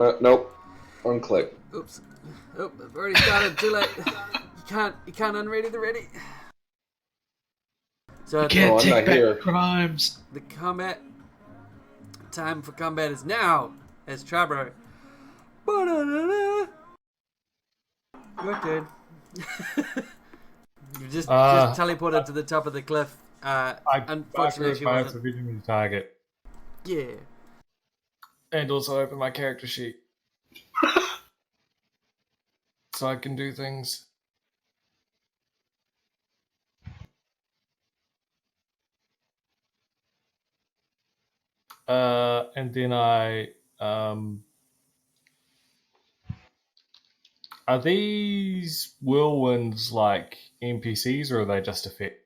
Nope. Unclick. Oops. Oh, I've already started. Too late. You can't unready the ready. So You can't I'm take not back here. crimes. the combat time for combat is now. As Chabro. Your turn. You just teleported to the top of the cliff. Unfortunately, she my wasn't. activity target. Yeah. And also open my character sheet. So I can do things. And then are these whirlwinds like NPCs or are they just effect?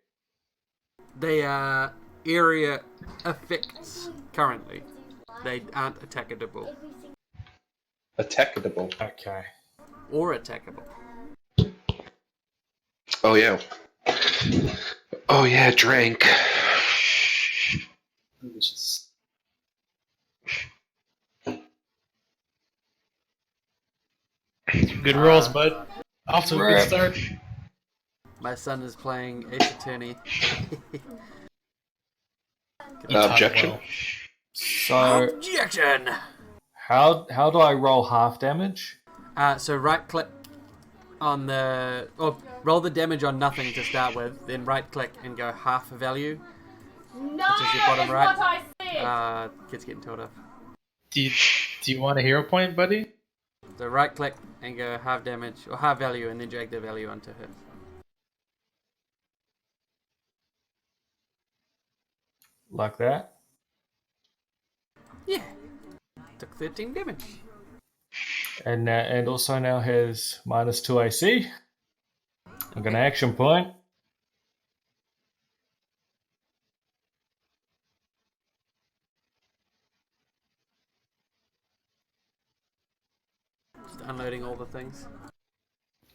They are area effects currently. They aren't attackable. Attackable. Okay. Or attackable. Oh yeah. Oh yeah, drink. Delicious. Good rolls, bud. Off to a good start. My son is playing Ace Attorney. Objection. Well. So Objection! how do I roll half damage? So right click on the... Or roll the damage on nothing to start with, then right click and go half value. No, Which is your bottom that's right. what I said. Kids getting told off. Do you want a hero point, buddy? So right click and go half damage, or half value, and then drag the value onto her. Like that? Yeah. Took 13 damage. And also now has -2 AC. I'm gonna action point. Just unloading all the things.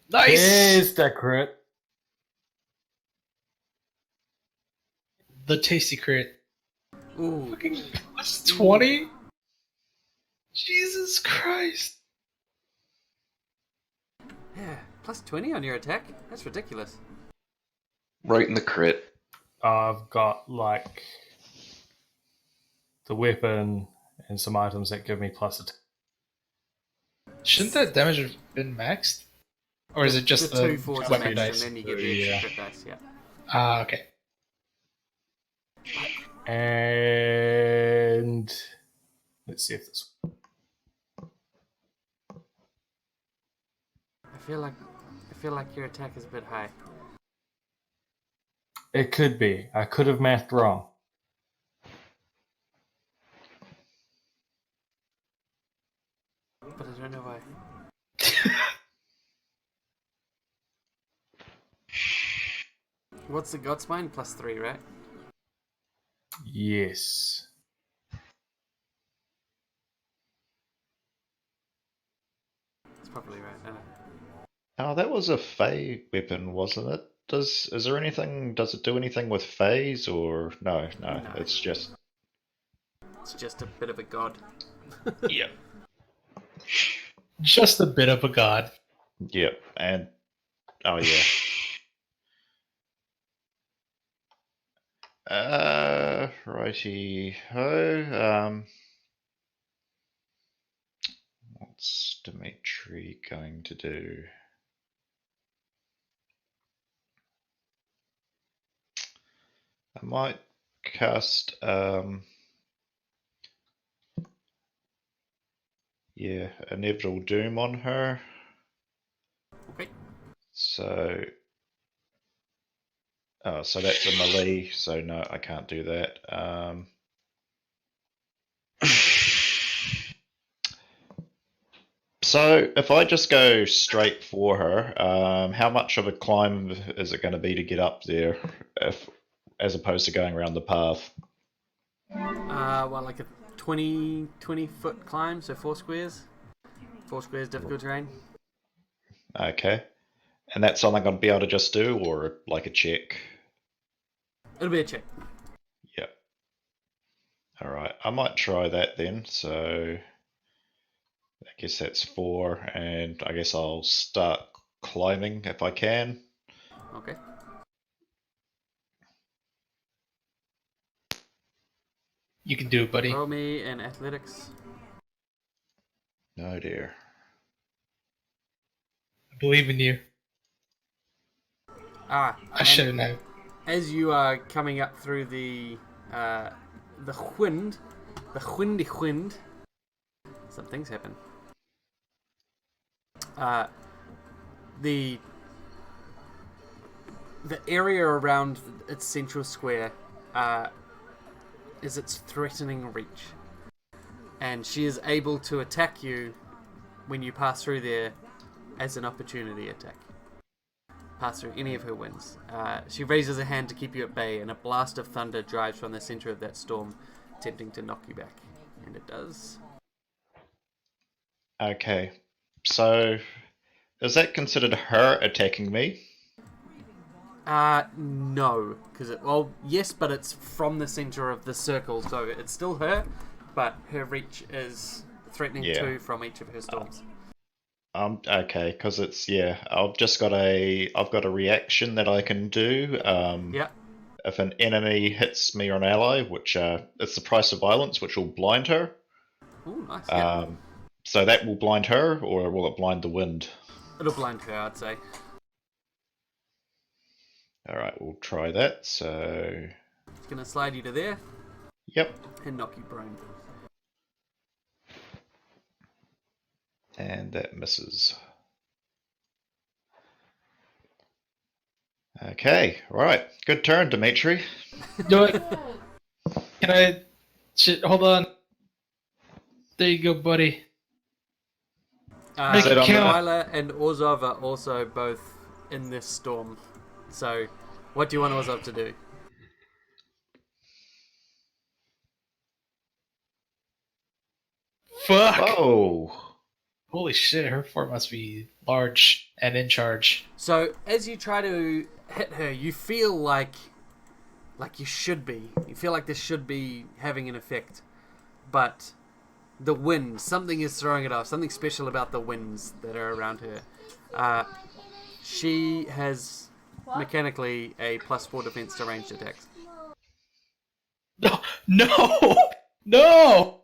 Nice! There's that crit. The tasty crit. Ooh. Fucking plus 20? Jesus Christ. Yeah. Plus 20 on your attack? That's ridiculous. Right in the crit. I've got like the weapon and some items that give me plus attack. Shouldn't that damage have been maxed? Or is it just the the 2 force weapon max, dice? and then you get the Yeah. crit dice, yeah. Ah, okay. And let's see if this. I feel like your attack is a bit high. It could be. I could have mathed wrong. But I don't know why. What's the Godspine? Plus 3, right? Yes. That's probably right. I don't know. Oh, that was a Fey weapon, wasn't it? Does it do anything with Feys or no, No. it's just It's just a bit of a god. Yep. Just a bit of a god. Yep. And oh yeah. Righty ho. What's Dimitri going to do? I might cast Inevitable Doom on her. Okay. So so that's a melee, so no, I can't do that. So if I just go straight for her, how much of a climb is it going to be to get up there, as opposed to going around the path? Well, like a 20 foot climb, so 4 squares. 4 squares difficult terrain. Okay, and that's something I'd be able to just do, or like a check? It'll be a check. Yep. All right, I might try that then. So I guess that's 4, and I guess I'll start climbing if I can. Okay. You can do it, buddy. Roll me in athletics. No dear. I believe in you. Ah, I should have known. as you are coming up through the wind, wind, some things happen. The area around its central square is its threatening reach, and she is able to attack you when you pass through there as an opportunity attack. Pass through any of her winds. She raises a hand to keep you at bay, and a blast of thunder drives from the center of that storm, attempting to knock you back. And it does. Okay. So, is that considered her attacking me? No. Well, yes, but it's from the center of the circle, so it's still her, but her reach is threatening Yeah. 2 from each of her storms. Okay, because I've got a reaction that I can do. Yeah. If an enemy hits me or an ally, which it's the price of violence, which will blind her. Ooh, nice. Yeah. So that will blind her, or will it blind the wind? It'll blind her, I'd say. All right, we'll try that. So, It's gonna slide you to there yep, and knock you prone. and that misses. Okay, right. Good turn, Dimitri. Do it. Can I? Shit, hold on. There you go, buddy. Make it count. Ryla and Orzov are also both in this storm. So, what do you want Orzov to do? Fuck. Oh, Holy shit, her fort must be large and in charge. So, as you try to hit her, you feel like you should be. You feel like this should be having an effect. But the wind, something is throwing it off. Something special about the winds that are around her. She has mechanically a +4 defense to ranged attacks. No, no, no.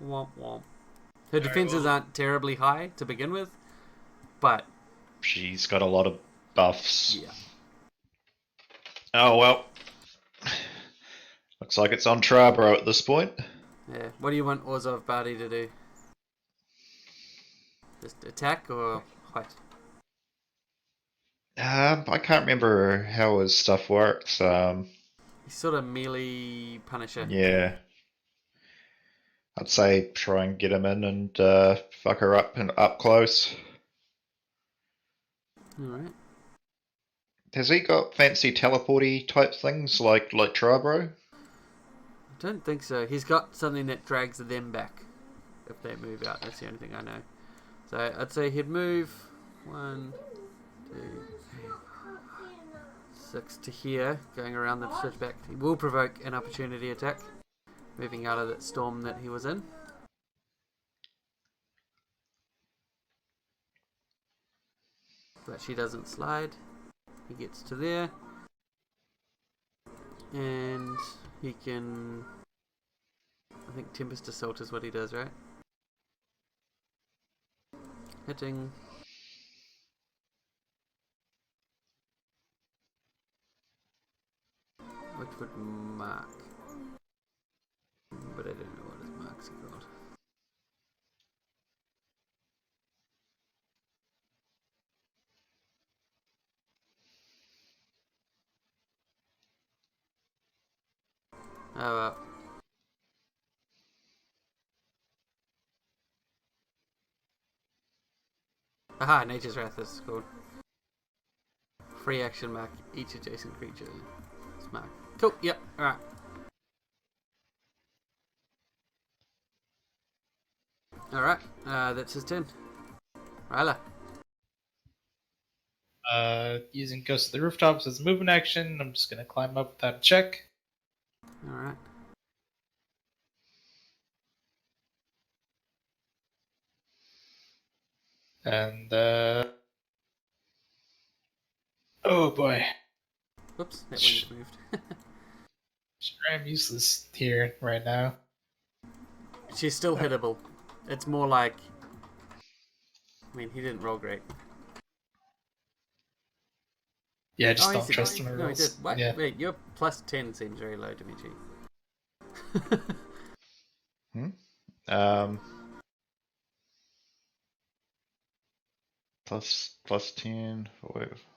Womp womp. Her defenses aren't terribly high to begin with, but she's got a lot of buffs. yeah. Oh well. Looks like it's on Trabro at this point. Yeah. What do you want Orzov Barty to do? Just attack or what? I can't remember how his stuff works. He's sort of melee punisher. Yeah. I'd say try and get him in and fuck her up and up close. Alright. Has he got fancy teleporty type things like Trabro? I don't think so. He's got something that drags them back if they move out. That's the only thing I know. So I'd say he'd move 1, 2, 3, 6 to here, going around the switchback. He will provoke an opportunity attack, moving out of that storm that he was in. But she doesn't slide. He gets to there. And he can... I think Tempest Assault is what he does, right? Hitting. Which would mark. But I don't know what his marks are called. Oh well. Aha, Nature's Wrath is called. Free action mark each adjacent creature. It's marked. Cool, yep, alright. Alright, that's his turn. Ryla. Using Ghost of the Rooftops as a movement action, I'm just gonna climb up without a check. Alright. And oh boy, Whoops, that wind's moved. sure I'm useless here right now. She's still hittable. It's more like... I mean, he didn't roll great. Yeah, just he don't did. trust him. No, he did. What? Yeah. Wait, your plus 10 seems very low to me, G. Plus 10.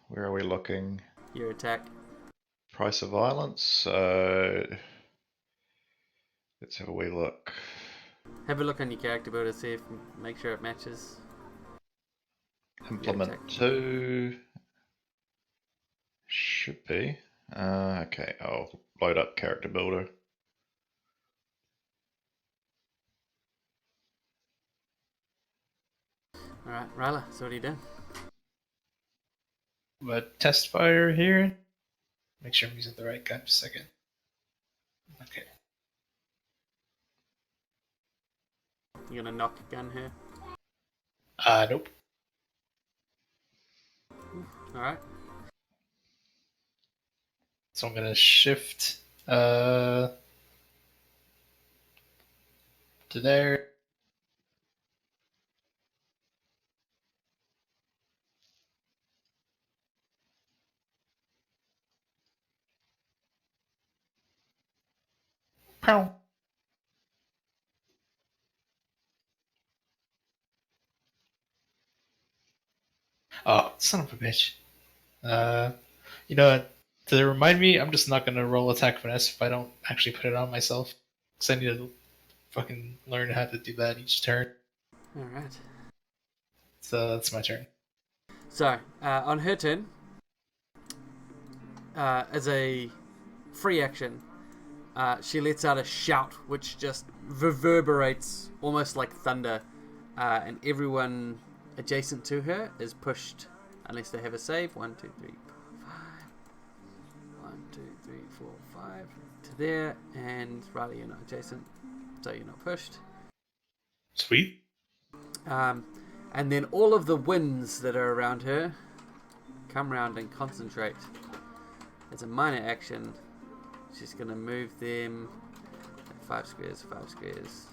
Where are we looking? Your attack. Price of violence. Let's have a wee look. Have a look on your character builder, see if make sure it matches. Implement 2 should be. Okay, I'll load up character builder. Alright, Ryla, so what are you doing? But test fire here. Make sure I'm using the right gun. Just a second. Okay. You gonna knock a gun here? Nope. Alright. So I'm gonna shift to there. Pow. Oh, son of a bitch. You know what? To remind me, I'm just not gonna roll attack finesse if I don't actually put it on myself. Because I need to fucking learn how to do that each turn. Alright. So that's my turn. So, on her turn, as a free action, she lets out a shout which just reverberates almost like thunder, and everyone adjacent to her is pushed unless they have a save. 1, 2, 3, 4, 5. 1, 2, 3, 4, 5 to there, and Riley, you're not adjacent, so you're not pushed. Sweet. And then all of the winds that are around her come round and concentrate. As a minor action, she's going to move them 5 squares, 5 squares.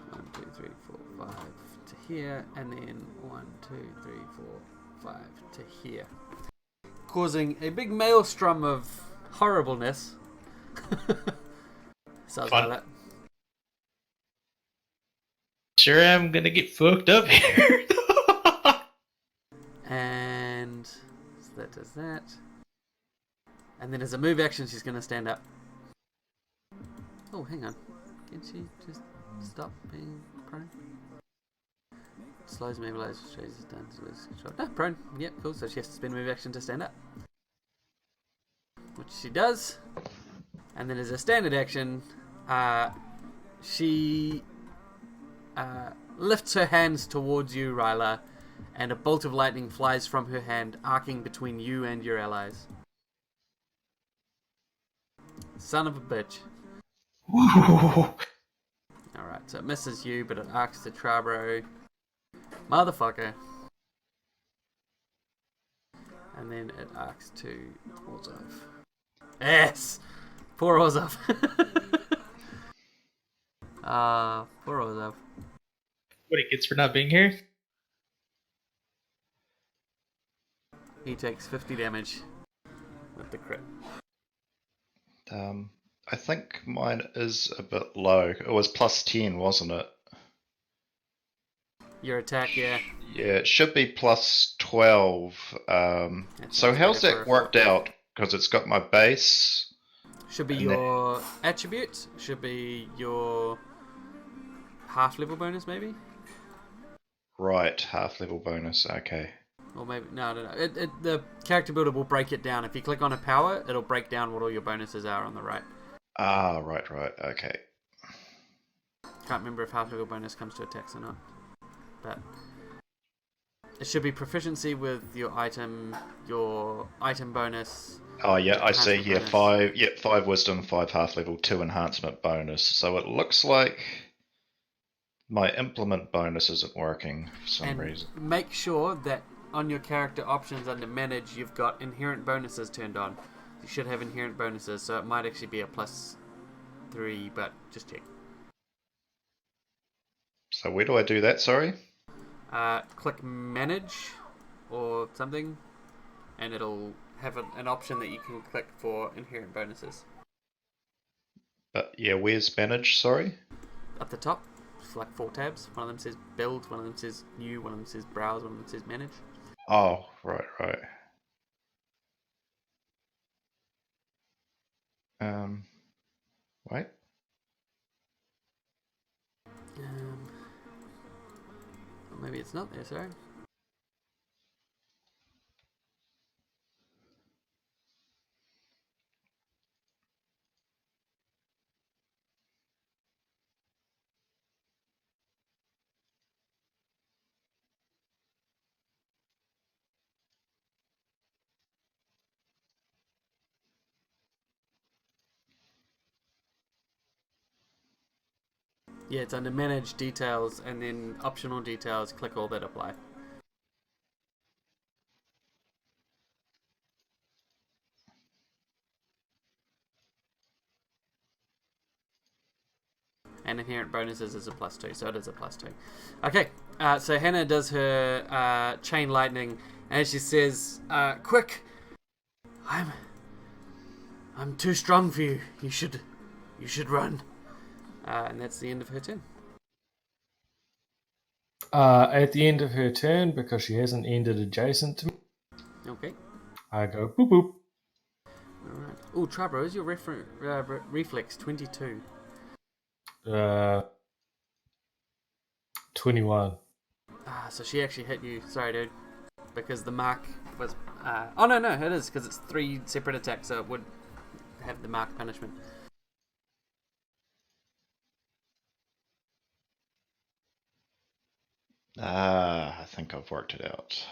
1, 2, 3, 4, 5 to here, and then 1, 2, 3, 4, 5 to here. Causing a big maelstrom of horribleness. Sounds Fun. like that. Sure am gonna get fucked up here. And so that does that. And then as a move action, she's going to stand up. Oh, hang on. Can she just stop being prone? Slows, mobilizes, chases, down, control. No, prone. Yep, cool. So she has to spend a move action to stand up. Which she does. And then as a standard action, she lifts her hands towards you, Ryla, and a bolt of lightning flies from her hand, arcing between you and your allies. Son of a bitch. Alright, so it misses you, but it arcs to Trabro. Motherfucker. And then it arcs to Orzhov. Yes! Poor Orzhov. Poor Orzhov. What he gets for not being here? He takes 50 damage with the crit. I think mine is a bit low. It was plus 10, wasn't it? Your attack, yeah. Yeah, it should be plus 12. So how's that worked out? Because it's got my base. Should be your attribute. Should be your half level bonus, maybe? Right, half level bonus, okay. Or maybe, no. The character builder will break it down. If you click on a power, it'll break down what all your bonuses are on the right. Ah, right, okay. Can't remember if half level bonus comes to attacks or not. But it should be proficiency with your item bonus. Oh yeah, I see, yeah, bonus. 5 wisdom, 5 half level, 2 enhancement bonus. So it looks like My implement bonus isn't working for some And reason. make sure that on your character options under manage, you've got inherent bonuses turned on. You should have inherent bonuses, so it might actually be a +3, but just check. So where do I do that, sorry? Click manage or something, and it'll have an option that you can click for inherent bonuses. But yeah, where's manage, sorry? Up the top, it's like 4 tabs. One of them says build, one of them says new, one of them says browse, one of them says manage. Oh, right. Wait. Or maybe it's not there, sorry. Yeah, it's under manage details and then optional details, click all that apply. And inherent bonuses is a +2, so it is a +2. Okay, so Hannah does her chain lightning, and she says, "Quick, I'm too strong for you. You should run." And that's the end of her turn. At the end of her turn, because she hasn't ended adjacent to me, Okay. I go boop boop. All right. Oh, Tribro, is your reflex 22? 21. So she actually hit you. Sorry, dude. Because the mark was. Oh no, it is because it's 3 separate attacks, so it would have the mark punishment. I think I've worked it out.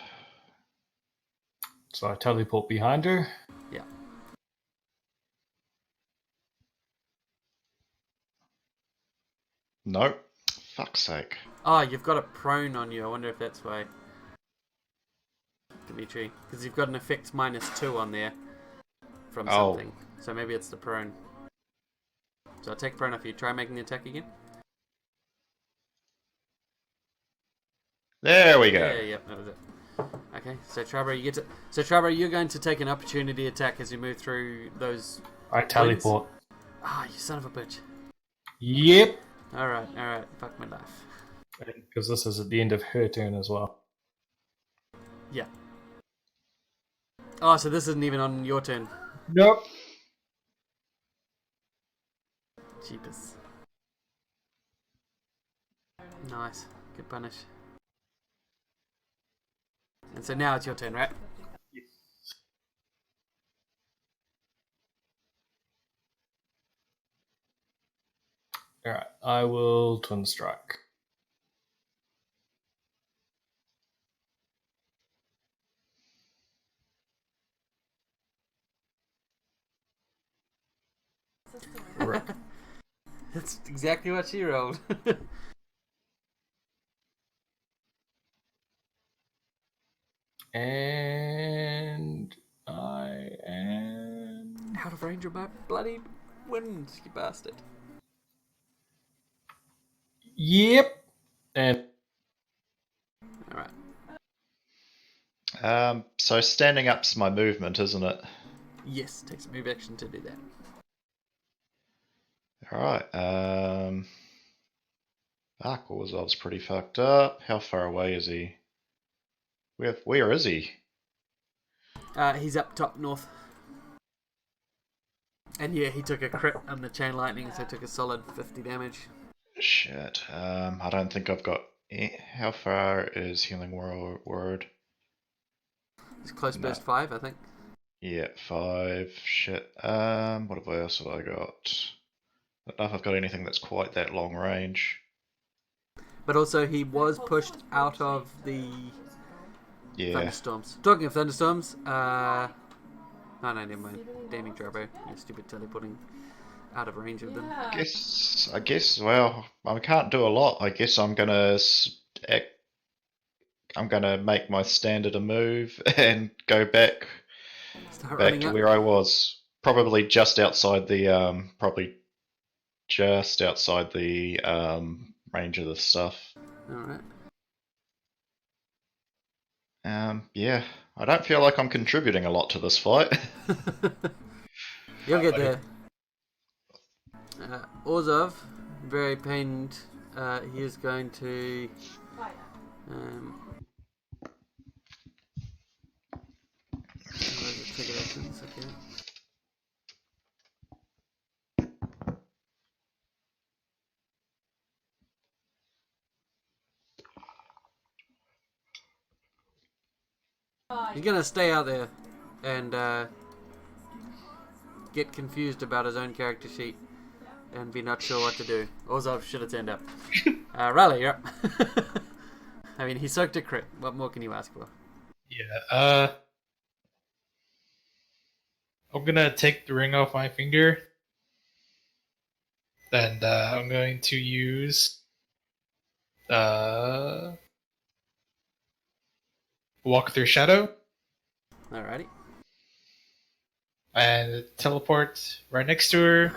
So I teleport behind her. Yeah. Nope. Fuck's sake. Oh, you've got a prone on you. I wonder if that's why. Dimitri, because you've got an effect -2 on there from something. So maybe it's the prone. So I'll take prone off you. Try making the attack again. There we go. Yeah, that was it. Okay, so Tribro, you get to. So Tribro, you're going to take an opportunity attack as you move through those. I teleport. Ah, you son of a bitch. Yep. All right. Fuck my life. Because this is at the end of her turn as well. Yeah. Oh, so this isn't even on your turn. Nope. Jeepers. Nice. Good punish. And so now it's your turn, right? Alright, I will twin strike. Right. That's exactly what she rolled. And I am Out of range of my bloody wind, you bastard. Yep. And Alright. So standing up's my movement, isn't it? Yes, takes a move action to do that. Alright, Orzov's pretty fucked up. How far away is he? Where is he? He's up top north. And yeah, he took a crit on the chain lightning, so he took a solid 50 damage. Shit. I don't think I've got. How far is Healing Word? It's close No. burst 5, I think. Yeah, 5. Shit. What else have I got? I don't know if I've got anything that's quite that long range. But also, he was pushed out of the thunderstorms. Talking of thunderstorms, no, never mind. Damning Drobo, you stupid teleporting. out of range of them. I guess. Well, I can't do a lot. I guess I'm gonna make my standard a move and go back Start back running to up. where I was. Probably just outside the range of the stuff. Alright. Yeah, I don't feel like I'm contributing a lot to this fight. You'll get there. Orzov, very pained. He is going to. Where's the trigger actions? Okay. He's gonna stay out there and get confused about his own character sheet and be not sure what to do. Orzov should have turned up. Riley, you're up. I mean, he soaked a crit. What more can you ask for? Yeah. I'm gonna take the ring off my finger, and I'm going to use walk through shadow Alrighty. and teleport right next to her.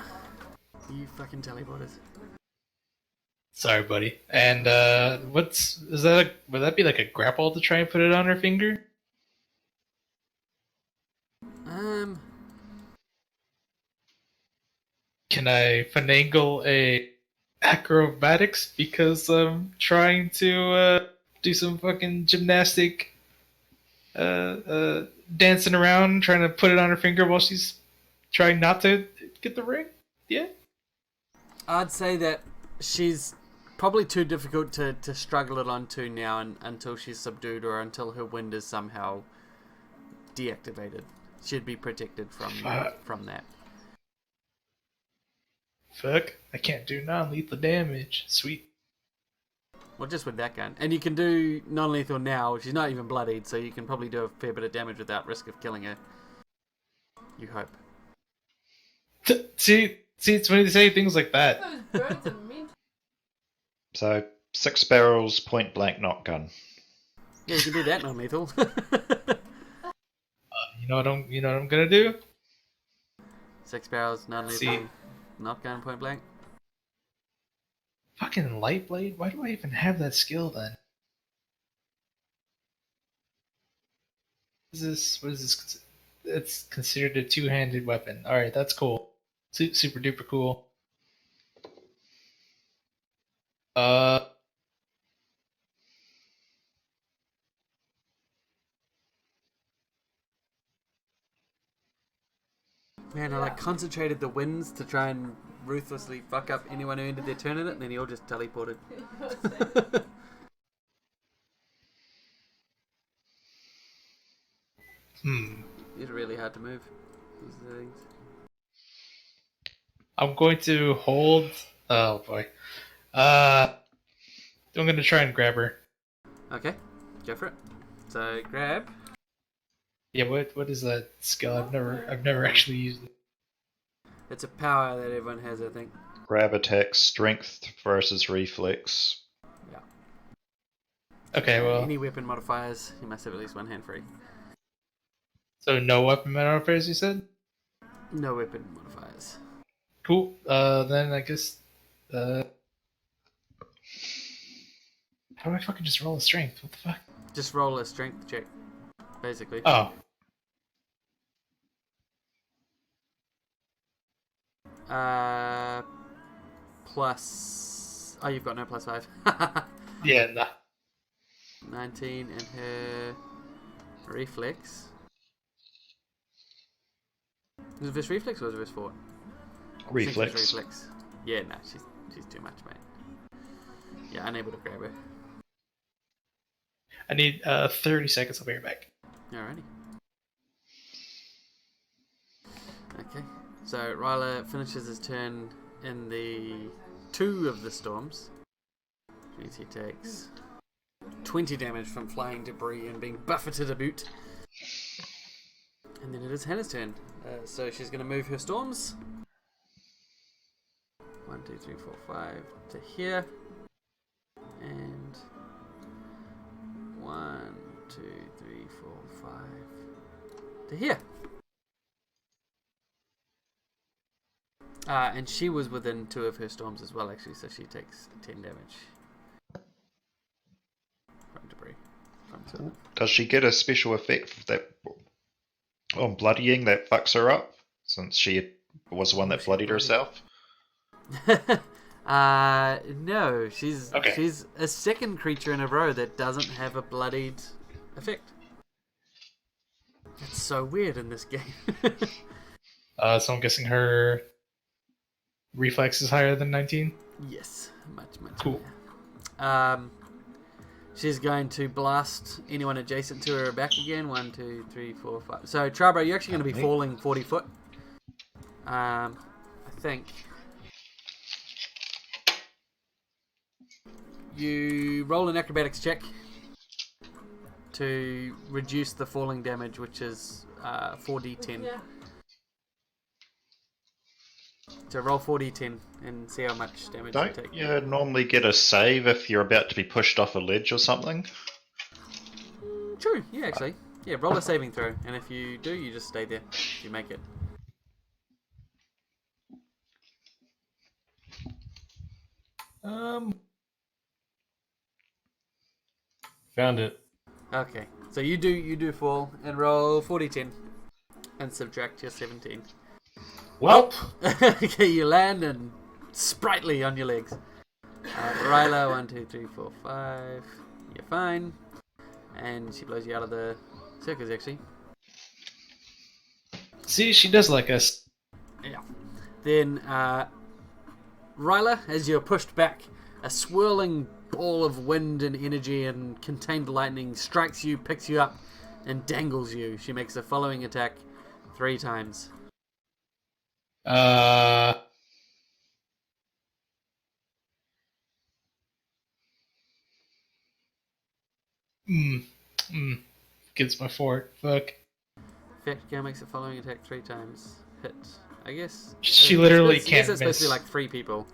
You fucking teleporters. Sorry, buddy. And would that be like a grapple to try and put it on her finger? Can I finagle a acrobatics because I'm trying to do some fucking gymnastic dancing around trying to put it on her finger while she's trying not to get the ring? Yeah? I'd say that she's probably too difficult to struggle it onto now until she's subdued or until her wind is somehow deactivated. She'd be protected from that. Fuck, I can't do non-lethal damage. Sweet. Well, just with that gun. And you can do non-lethal now. She's not even bloodied, so you can probably do a fair bit of damage without risk of killing her. You hope. See, it's when you say things like that. Those birds are mean. So 6 barrels, point blank, not gun. Yeah, you can do that non-lethal. You know what I'm gonna do? 6 barrels, non-lethal, See. not gun, point blank. Fucking light blade? Why do I even have that skill then? What is this? It's considered a two-handed weapon. Alright, that's cool. Super duper cool. Man, I concentrated the winds to try and ruthlessly fuck up anyone who ended their turn in it, and then he all just teleported. It's really hard to move. These are the things. I'm going to hold. Oh boy. I'm gonna try and grab her. Okay, go for it. So grab. Yeah, what is that skill? I've never actually used it. It's a power that everyone has, I think. Grab attack, strength versus reflex. Yeah. Okay, well, Any weapon modifiers, you must have at least one hand free. so no weapon modifiers, you said? No weapon modifiers. Cool. Then I guess. How do I fucking just roll a strength? What the fuck? Just roll a strength check, basically. Oh, Plus. Oh, you've got no plus 5. yeah, nah. 19 and her reflex. Was it versus reflex or was it versus 4? I think it was Reflex. reflex. Yeah, no, she's too much, mate. Yeah, unable to grab her. I need 30 seconds. I'll be right back. Alrighty. Okay, so Ryla finishes his turn in the 2 of the storms. Which means he takes 20 damage from flying debris and being buffeted about. And then it is Hannah's turn. So she's going to move her storms. 1, 2, 3, 4, 5 to here. And 1, 2, 3, 4, 5 to here. And she was within 2 of her storms as well, actually, so she takes 10 damage from debris. Does she get a special effect that on bloodying that fucks her up, since she was the one that bloodied herself? No, she's a second creature in a row that doesn't have a bloodied effect. That's so weird in this game. So I'm guessing her reflex is higher than 19? Yes, much Cool. higher. She's going to blast anyone adjacent to her back again. 1, 2, 3, 4, 5. So, Charbro, you're actually going to be falling 40 foot. I think. You roll an acrobatics check to reduce the falling damage, which is 4d10. Yeah. So roll 4d10 and see how much damage you Don't take. you normally get a save if you're about to be pushed off a ledge or something? True, yeah, actually. Yeah, roll a saving throw, and if you do, you just stay there. If you make it. Found it. Okay, so you do fall and roll 4d10 and subtract your 17. Well, Okay, you land and sprightly on your legs. Ryla, 1, 2, 3, 4, 5. You're fine. And she blows you out of the circus, actually. See, she does like us. Yeah. Then, Ryla, as you're pushed back, a swirling ball of wind and energy and contained lightning strikes you, picks you up, and dangles you. She makes the following attack 3 times. Gets my fort. Fuck. Fact girl makes the following attack 3 times. Hit. I guess. She literally I guess can't it's supposed to be miss. like 3 people.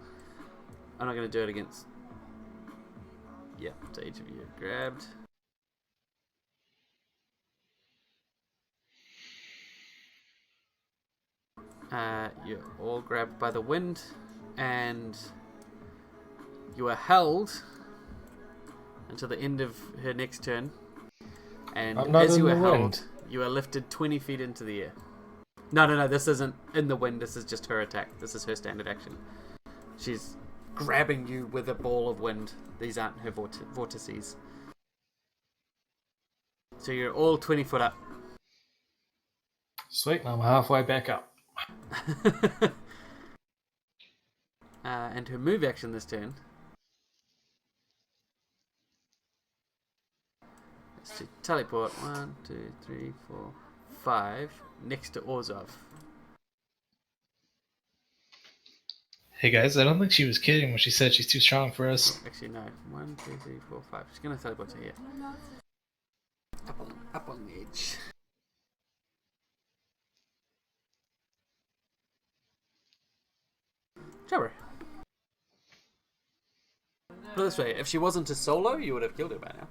I'm not going to do it against. Yeah, so each of you are grabbed. You're all grabbed by the wind, and you are held until the end of her next turn. And I'm not as in you the are held, wind. you are lifted 20 feet into the air. No, this isn't in the wind. This is just her attack. This is her standard action. She's grabbing you with a ball of wind. These aren't her vortices. So you're all 20 foot up. sweet. I'm halfway back up. And her move action this turn is to teleport 1, 2, 3, 4, 5 next to Orzov. Hey guys, I don't think she was kidding when she said she's too strong for us. Actually, no. 1, 2, 3, 4, 5. She's gonna teleport to here. Up on the edge. Jabber. Put it this way, if she wasn't a solo, you would have killed her by now.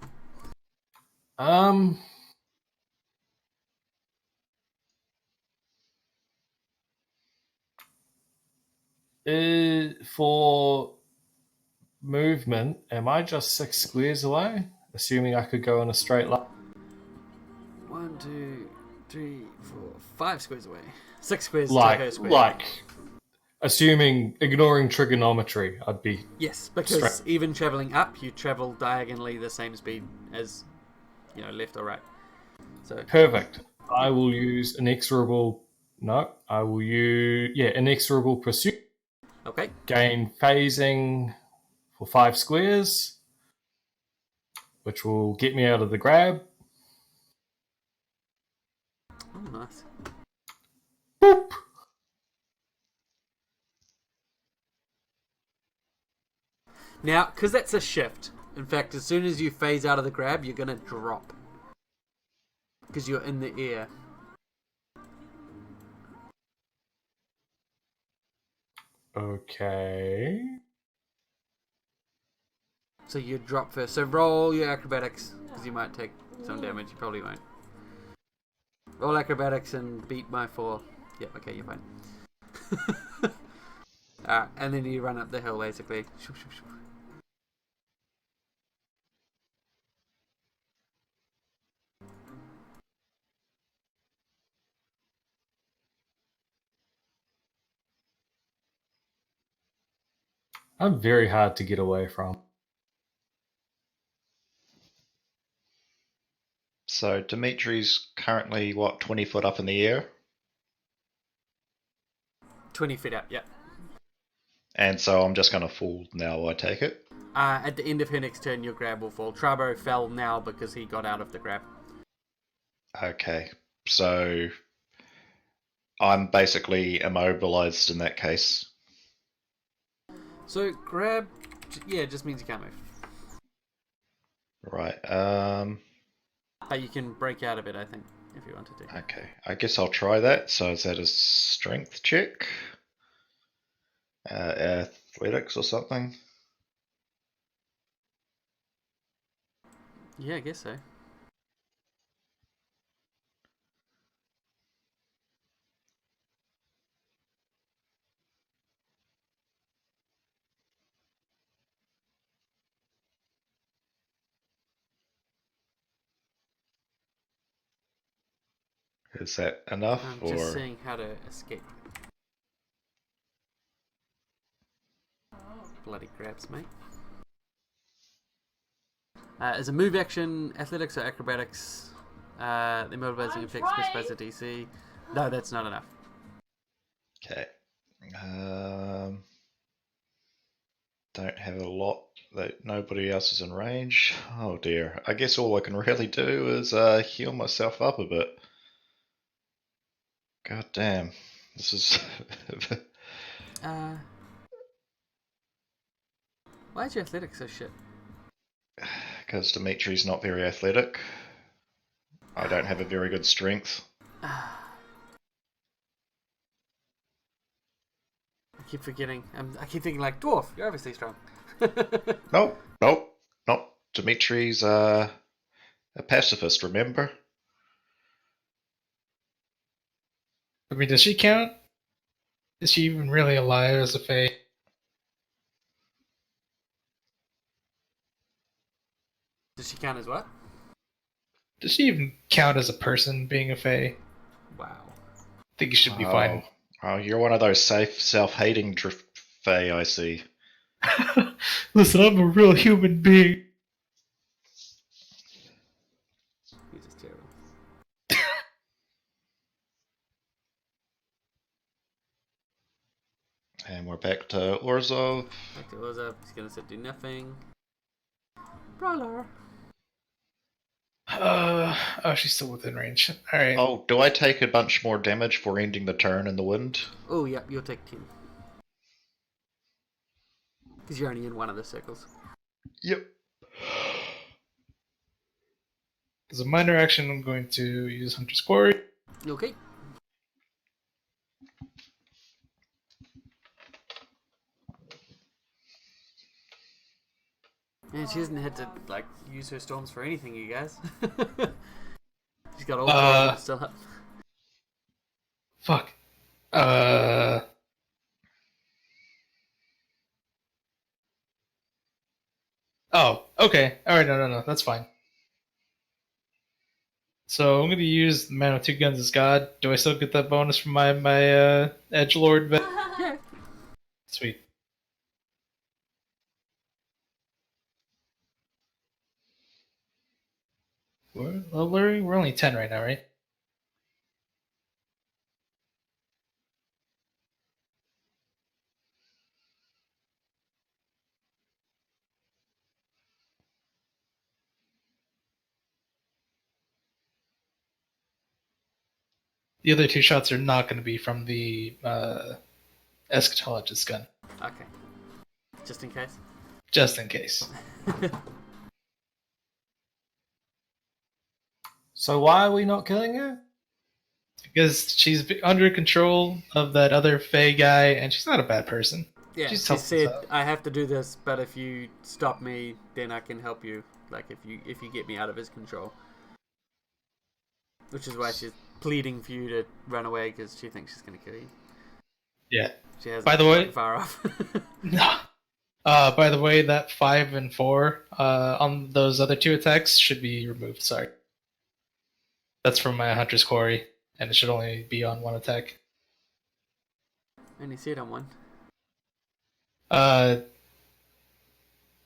For movement, am I just 6 squares away? Assuming I could go in a straight line. 1, 2, 3, 4, 5 squares away. 6 squares to her square. Like, assuming, ignoring trigonometry, I'd be... Yes, because Straight. even travelling up, you travel diagonally the same speed as, left or right. So Perfect. I will use inexorable... No, I will use... Yeah, inexorable pursuit. okay, Gain phasing for 5 squares, which will get me out of the grab. oh nice. Boop! Now, because that's a shift. In fact, as soon as you phase out of the grab, you're gonna drop because you're in the air. Okay. So you drop first. So roll your acrobatics, because you might take some damage. You probably won't. Roll acrobatics and beat my 4. Yep, okay, you're fine. Alright, and then you run up the hill, basically. I'm very hard to get away from. So Dimitri's currently, what, 20 foot up in the air? 20 feet up, yep. And so I'm just going to fall now, I take it? At the end of her next turn, your grab will fall. Trabo fell now because he got out of the grab. Okay, so I'm basically immobilized in that case. So grab, yeah, just means you can't move. Right, But you can break out of it, I think, if you wanted to. okay. I guess I'll try that. So is that a strength check? Athletics or something? Yeah, I guess so. Is that enough? I'm or just seeing how to escape. Bloody grabs, mate. As a move action, athletics or acrobatics, the immobilizing effect specifies a DC. No, that's not enough. Okay. Don't have a lot that nobody else is in range. Oh dear. I guess all I can really do is heal myself up a bit. God damn. This is Why is your athletics so shit? because Dimitri's not very athletic. I don't have a very good strength. I keep forgetting. I keep thinking like, dwarf, you're obviously strong. Nope, nope. Dimitri's a pacifist, remember? I mean, does she count? Is she even really alive as a Fae? Does she count as what? Does she even count as a person being a Fae? Wow. I think you should be fine. Oh, you're one of those safe, self-hating Fae, I see. Listen, I'm a real human being. He's just terrible. And we're back to Orzov. Back to Oza. He's gonna sit do nothing. Brawler. Oh, she's still within range. Alright. Oh, do I take a bunch more damage for ending the turn in the wind? Oh, yeah, you'll take 10. Because you're only in one of the circles. Yep. As a minor action, I'm going to use Hunter's Quarry. Okay. Man, she hasn't had to, like, use her storms for anything, you guys. She's got all the damage still up. Fuck. Oh, okay. Alright, no. That's fine. So I'm going to use the Man with Two Guns as God. Do I still get that bonus from my Edgelord vet? Yeah. Sweet. We're only 10 right now, right? The other two shots are not going to be from the eschatologist gun, Okay. Just in case. just in case. So why are we not killing her? because she's under control of that other Fey guy, and she's not a bad person. Yeah, She's she helped us said, out. "I have to do this, but if you stop me, then I can help you. Like if you get me out of his control." Which is why she's pleading for you to run away because she thinks she's going to kill you. Yeah. She hasn't By the way- gotten far off. No. By the way, that 5 and 4 on those other 2 attacks should be removed. Sorry. That's from my Hunter's Quarry, and it should only be on 1 attack. Only see it on one.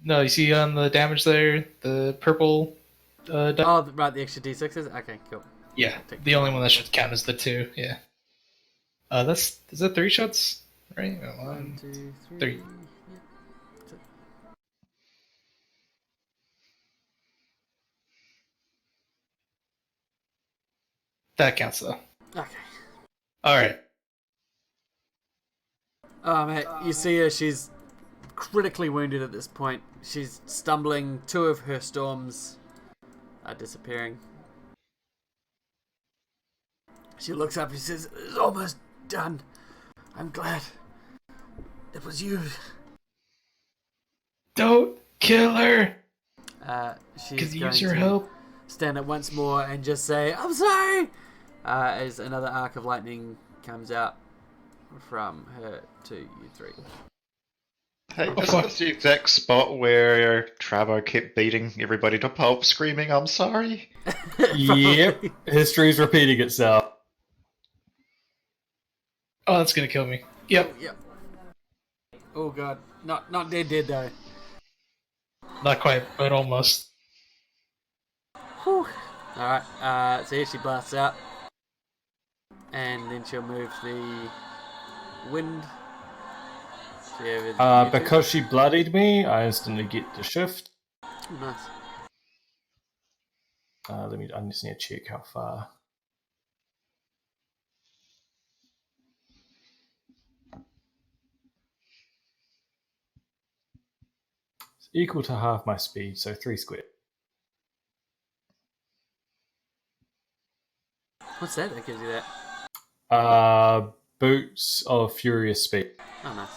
No, you see on the damage there, the purple. Oh, right, the extra d6s. Okay, cool. Yeah, the only one that should count is the 2. Yeah. Is that 3 shots? Right. 1, 2, 3. 3. Yeah. That's it. That counts though. Okay. All right. Mate, you see her. She's critically wounded at this point. She's stumbling. 2 of her storms are disappearing. She looks up and says, "It's almost done. I'm glad it was you." Don't kill her. She's Could going use your to help. stand up once more and just say, "I'm sorry," as another arc of lightning comes out from her to you 3. Hey, Oh, isn't fuck. this the exact spot where Travo kept beating everybody to pulp, screaming, "I'm sorry"? Yep. History's repeating itself. Oh, that's gonna kill me. Yep. Yep. Oh god, not dead though. Not quite, but almost. Whew. All right. So here she blasts out, and then she'll move the wind. Because she bloodied me, I instantly get the shift. Oh, nice. I just need to check how far. It's equal to half my speed, so 3 squared. What's that? That gives you that. Boots of Furious Speed. Oh, nice.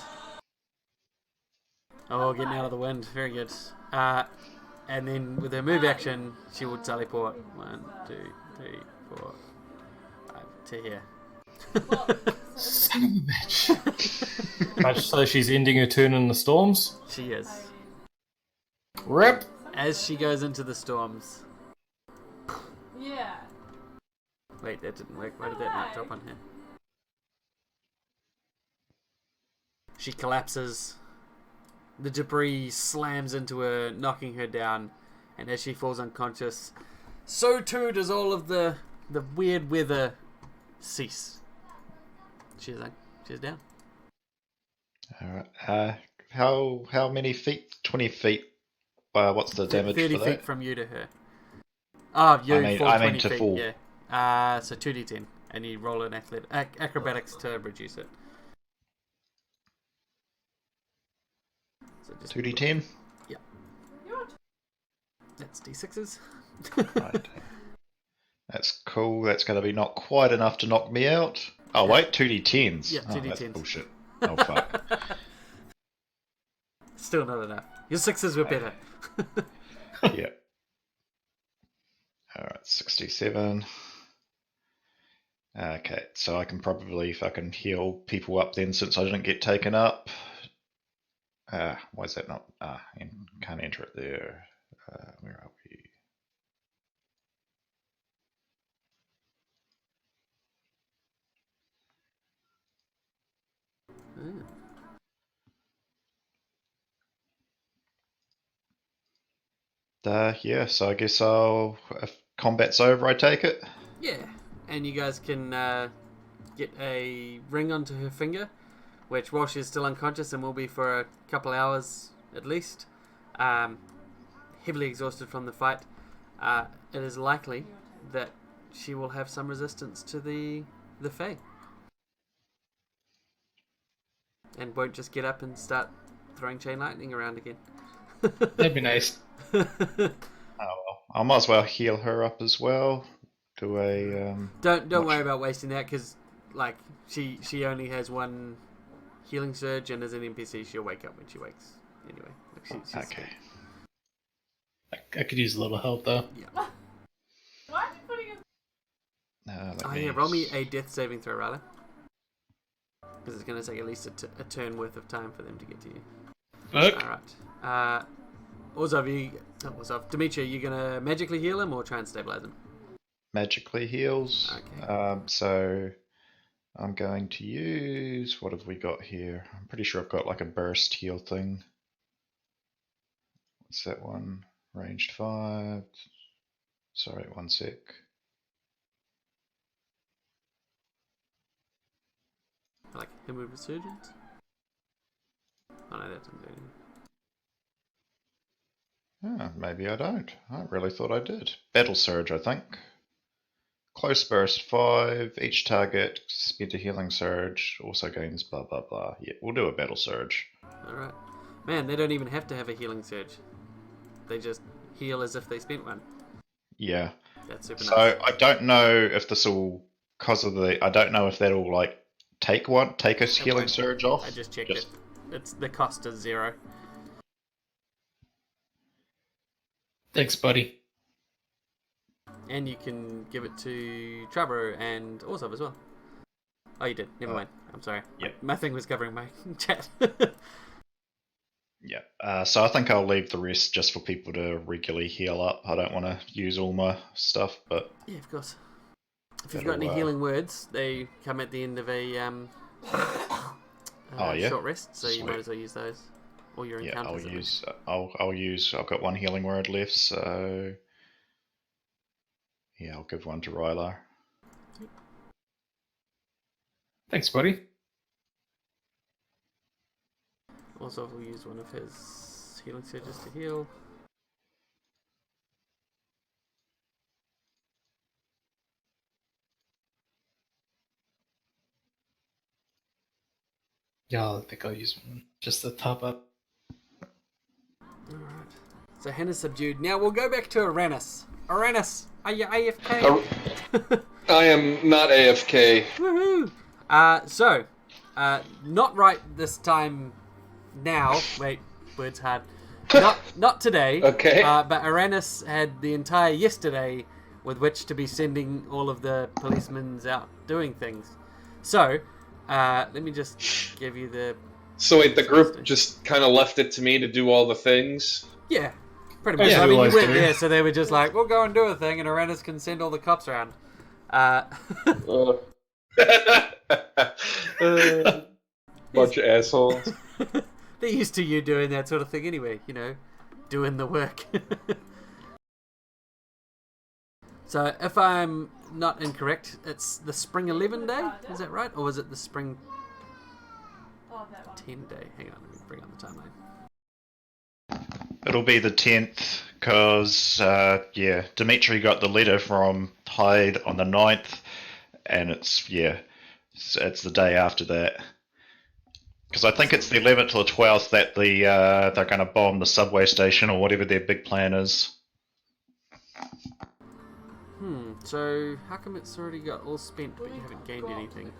Oh, getting out of the wind. Very good. And then with her move action, she will teleport 1, 2, 3, 4, 5 to here. Son of a bitch. So she's ending her turn in the storms? She is. Rip! As she goes into the storms. Yeah. Wait, that didn't work. Why did that not drop on her? She collapses. The debris slams into her, knocking her down. And as she falls unconscious, so too does all of the weird weather cease. She's down. Alright. How many feet? 20 feet. What's the damage 30 for feet that? from you to her. Oh, you I fall mean 20 to feet, fall. yeah. So 2d10. And you roll an acrobatics to reduce it. So just 2d10? That's d6s. Right. That's cool. That's going to be not quite enough to knock me out. Oh, wait, 2d10s. Yeah, Oh, that's 2d10s. bullshit. Oh, fuck. Still not enough. Your 6s were better. Yeah. Alright, 67. Okay, so I can probably fucking heal people up then since I didn't get taken up. Why is that not? Can't enter it there. Where are we? Ooh. Yeah, so I guess if combat's over, I take it. Yeah, and you guys can get a ring onto her finger, which while she's still unconscious and will be for a couple hours at least, heavily exhausted from the fight, it is likely that she will have some resistance to the Fae. And won't just get up and start throwing chain lightning around again. That'd be nice. Oh well, I might as well heal her up as well. do a Don't watch- worry about wasting that because like she only has one healing surge, and as an NPC she'll wake up when she wakes anyway. Like she's Okay. I could use a little help though. Yeah. Why are you putting it? Oh yeah, roll me a death saving throw rather, because it's going to take at least a turn worth of time for them to get to you. Fuck. All right. Dimitri, you gonna magically heal him or try and stabilize him? magically heals. Okay. So I'm going to use, what have we got here? I'm pretty sure I've got like a burst heal thing. What's that one? Ranged 5. Sorry, 1 sec. Like him with resurgence? Oh no, that doesn't do anything. Maybe I don't. I really thought I did. Battle Surge, I think. Close Burst 5. Each target spent a healing surge. Also gains blah blah blah. Yeah, we'll do a Battle Surge. Alright. Man, they don't even have to have a healing surge. They just heal as if they spent one. Yeah. That's super So nice. I don't know if this will, cause of the, I don't know if that'll like take a healing won't. surge off. I just checked it. It's the cost is 0. Thanks, buddy. And you can give it to Trevor and Orzov as well. Oh, you did. Never mind. I'm sorry. Yep. My thing was covering my chat. Yeah. So I think I'll leave the rest just for people to regularly heal up. I don't want to use all my stuff, but Yeah, of course. If you've got any healing words, they come at the end of a short rest, so you might as well use those. Or your encounters. I'll use. I've got one healing word left, so yeah, I'll give one to Rylar. Thanks, buddy. Also, we'll use one of his healing surges to heal. Yeah, I think I'll use one just to top up. Alright. So Hannah's subdued. Now we'll go back to Uranus. Uranus, are you AFK? I am not AFK. Woohoo! Not right this time now. Wait, words hard. Not today. Okay. But Uranus had the entire yesterday with which to be sending all of the policemen out doing things. So, let me just give you the... So wait, the group just kind of left it to me to do all the things? Yeah, pretty much. Yeah, I mean, you otherwise went they're- there, so they were just like, we'll go and do a thing, and Uranus can send all the cops around. Bunch of assholes. They're used to you doing that sort of thing anyway, doing the work. So, if I'm not incorrect, it's the Spring 11 day, is that right? Or was it the Spring Oh, that one. 10 day? Hang on, let me bring up the timeline. It'll be the 10th, because Dimitri got the letter from Hyde on the 9th, and it's the day after that. Because I think it's the 11th or the 12th that they're going to bomb the subway station or whatever their big plan is. So how come it's already got all spent but you haven't gained anything?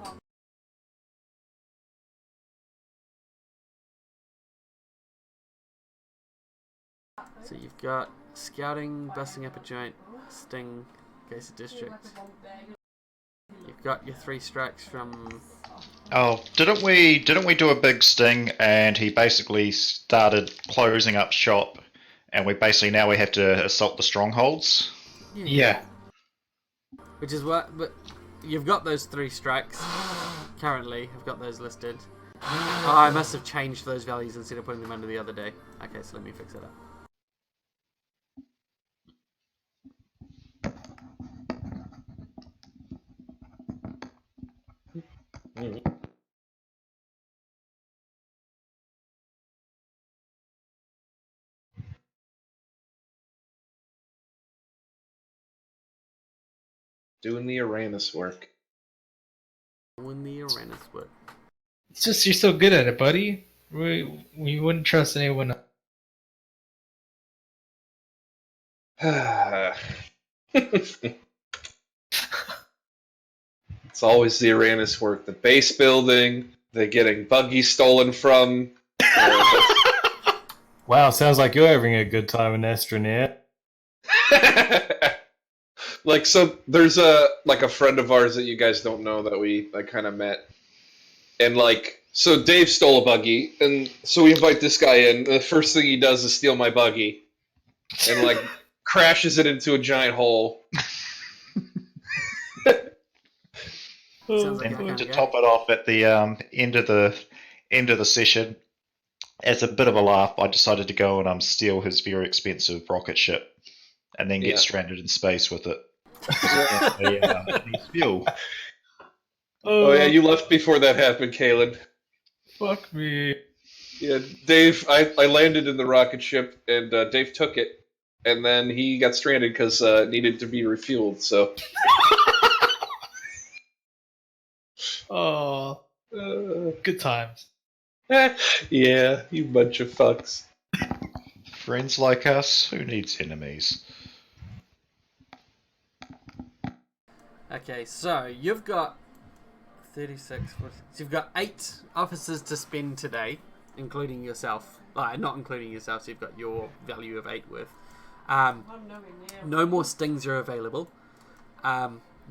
So you've got scouting, busting up a joint, sting, case of district. You've got your 3 strikes from... Oh, didn't we do a big sting and he basically started closing up shop and we have to assault the strongholds? Yeah. Which is what... But you've got those 3 strikes currently. I've got those listed. Oh, I must have changed those values instead of putting them under the other day. Okay, so let me fix it up. Doing the Uranus work. When the Uranus work. It's just you're so good at it, buddy. We wouldn't trust anyone. It's always the Uranus work. The base building, the getting buggies stolen from. Wow, sounds like you're having a good time in Astronaut. Like, so there's a friend of ours that you guys don't know that I kind of met. And like, so Dave stole a buggy, and so we invite this guy in. And the first thing he does is steal my buggy, and like crashes it into a giant hole. Sounds like And a to guy. top it off at the end of the session, as a bit of a laugh, I decided to go and steal his very expensive rocket ship, and then get Yeah. stranded in space with it. It needs fuel. Oh yeah, you left before that happened, Kalen. Fuck me. Yeah, Dave. I landed in the rocket ship, and Dave took it, and then he got stranded because it needed to be refueled. So. Oh, good times. Yeah, you bunch of fucks. Friends like us, who needs enemies? Okay, so you've got 36. So you've got 8 officers to spend today, including yourself. Not including yourself, so you've got your value of 8 worth. I'm nowhere near. No more stings are available.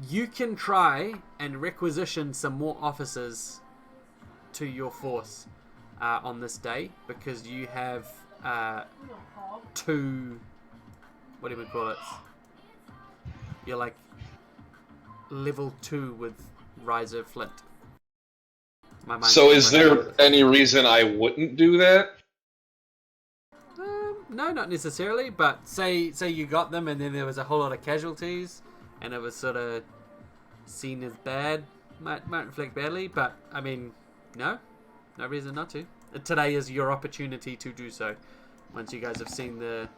You can try and requisition some more officers to your force on this day, because you have 2. What do we call it? You're like level 2 with Riser Flint. My mind's So, is running out there of this. any reason I wouldn't do that? No, not necessarily. But say you got them, and then there was a whole lot of casualties, and it was sort of seen as bad. Might reflect badly, but I mean, no reason not to. Today is your opportunity to do so. Once you guys have seen the,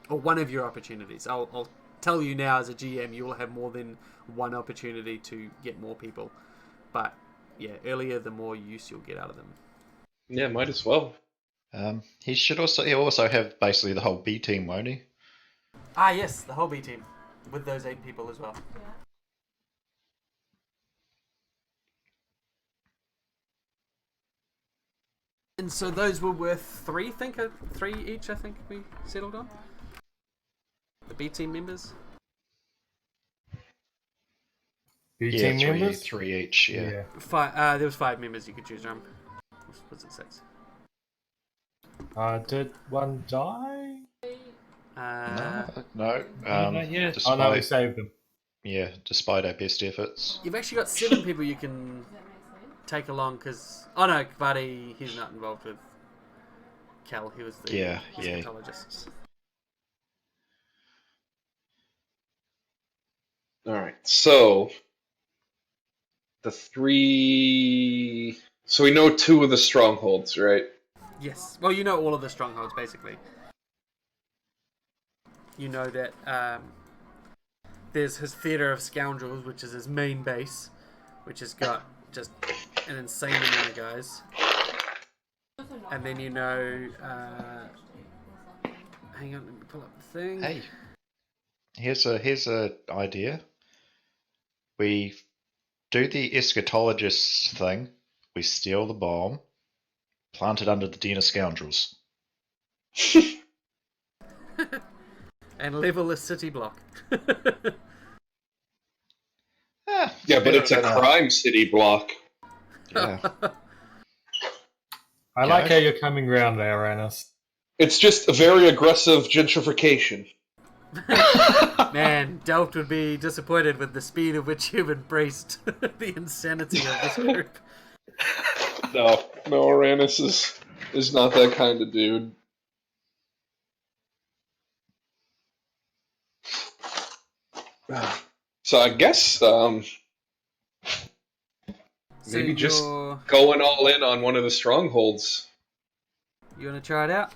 or one of your opportunities. I'll tell you now as a GM, you will have more than one opportunity to get more people. But yeah, earlier the more use you'll get out of them. Yeah, might as well. He'll also have basically the whole B team, won't he? Ah, yes, the whole B team with those 8 people as well. Yeah. And so those were worth 3 each, I think we settled on. The B team members. B team three, members? 3 each. Yeah. 5. There was 5 members you could choose from. Was it 6? Did one die? No. Not yet. Oh no, we Despite, saved them. despite our best efforts. You've actually got 7 people you can Does that make sense? take along, because... Oh no, Buddy, he's not involved with Cal. He was the Yeah. eschatologist. Alright, so... The 3... So we know 2 of the strongholds, right? Yes. Well, you know all of the strongholds, basically. You know that there's his Theatre of Scoundrels, which is his main base, which has got just an insane amount of guys. Also not And then you know... hang on, let me pull up the thing. Hey, here's a idea. We do the eschatologist thing. We steal the bomb, plant it under the Den of Scoundrels. And level a city block. Yeah, but it's a better than crime city block. Yeah. I like how you're coming round there, Anis. It's just a very aggressive gentrification. Man, Delft would be disappointed with the speed at which you've embraced the insanity of this group. No, Uranus is not that kind of dude. So I guess So maybe just you're- going all in on one of the strongholds. You want to try it out?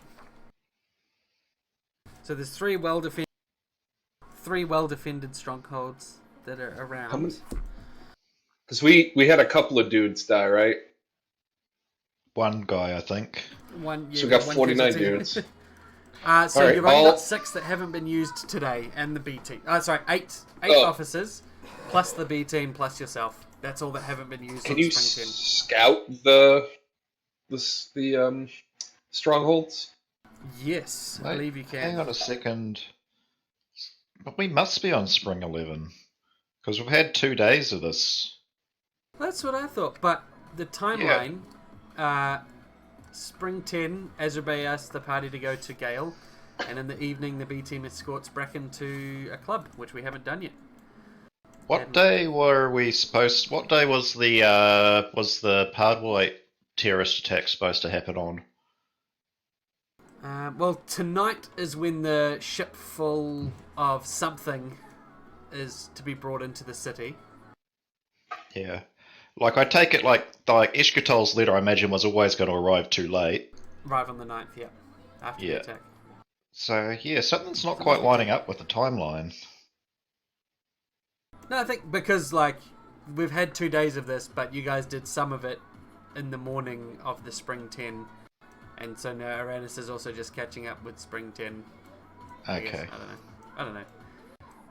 So there's 3 well-defended strongholds that are around. How many- Because we had a couple of dudes die, right? One guy, I think. One, yeah, So we got one 49 casualty. dudes. So Alright, you've only I'll- got 6 that haven't been used today, and the B team. Sorry, 8 Oh. officers, plus the B team plus yourself. That's all that haven't been used Can on you Spring 10. scout the strongholds? Yes, I Wait, believe you can. hang on a second. But we must be on Spring 11. Because we've had 2 days of this. That's what I thought. But the timeline, Spring 10, Azurbe asks the party to go to Gale, and in the evening the B team escorts Bracken to a club, which we haven't done yet. What day were we supposed? What day was the Pardwhite terrorist attack supposed to happen on? Well, tonight is when the ship full of something is to be brought into the city. Yeah, like I take it like Ishkatal's letter. I imagine was always going to arrive too late. Arrive on the 9th, yeah, after the Yeah. attack. So yeah, something's not quite lining up with the timeline. No, I think because, like, we've had 2 days of this, but you guys did some of it in the morning of the Spring 10. And so now Uranus is also just catching up with Spring 10. I guess. Okay. I don't know.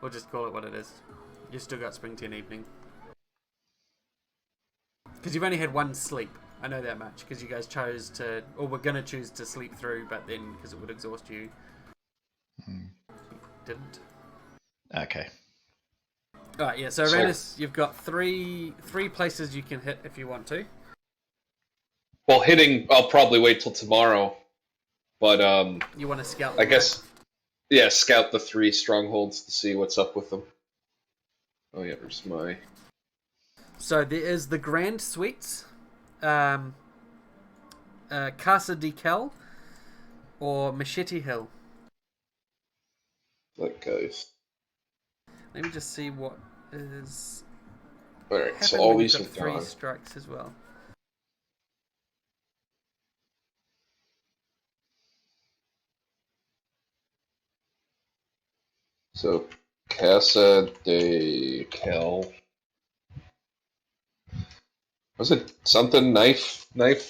We'll just call it what it is. You've still got Spring 10 evening. Because you've only had one sleep. I know that much. Because you guys chose to... Or were going to choose to sleep through, but then, because it would exhaust you, you didn't. Okay. Alright, yeah. So Uranus, you've got three places you can hit if you want to. Well, hitting, I'll probably wait till tomorrow. But, You want to scout I guess, yeah, scout the 3 strongholds to see what's up with them. Oh, yeah, there's my... So there is the Grand Suites, Casa de Cal, or Machete Hill. That goes. Let me just see what is Alright, so happened all when these you've are got 3 gone. strikes as well. So, Casa de Cal. Was it something? Knife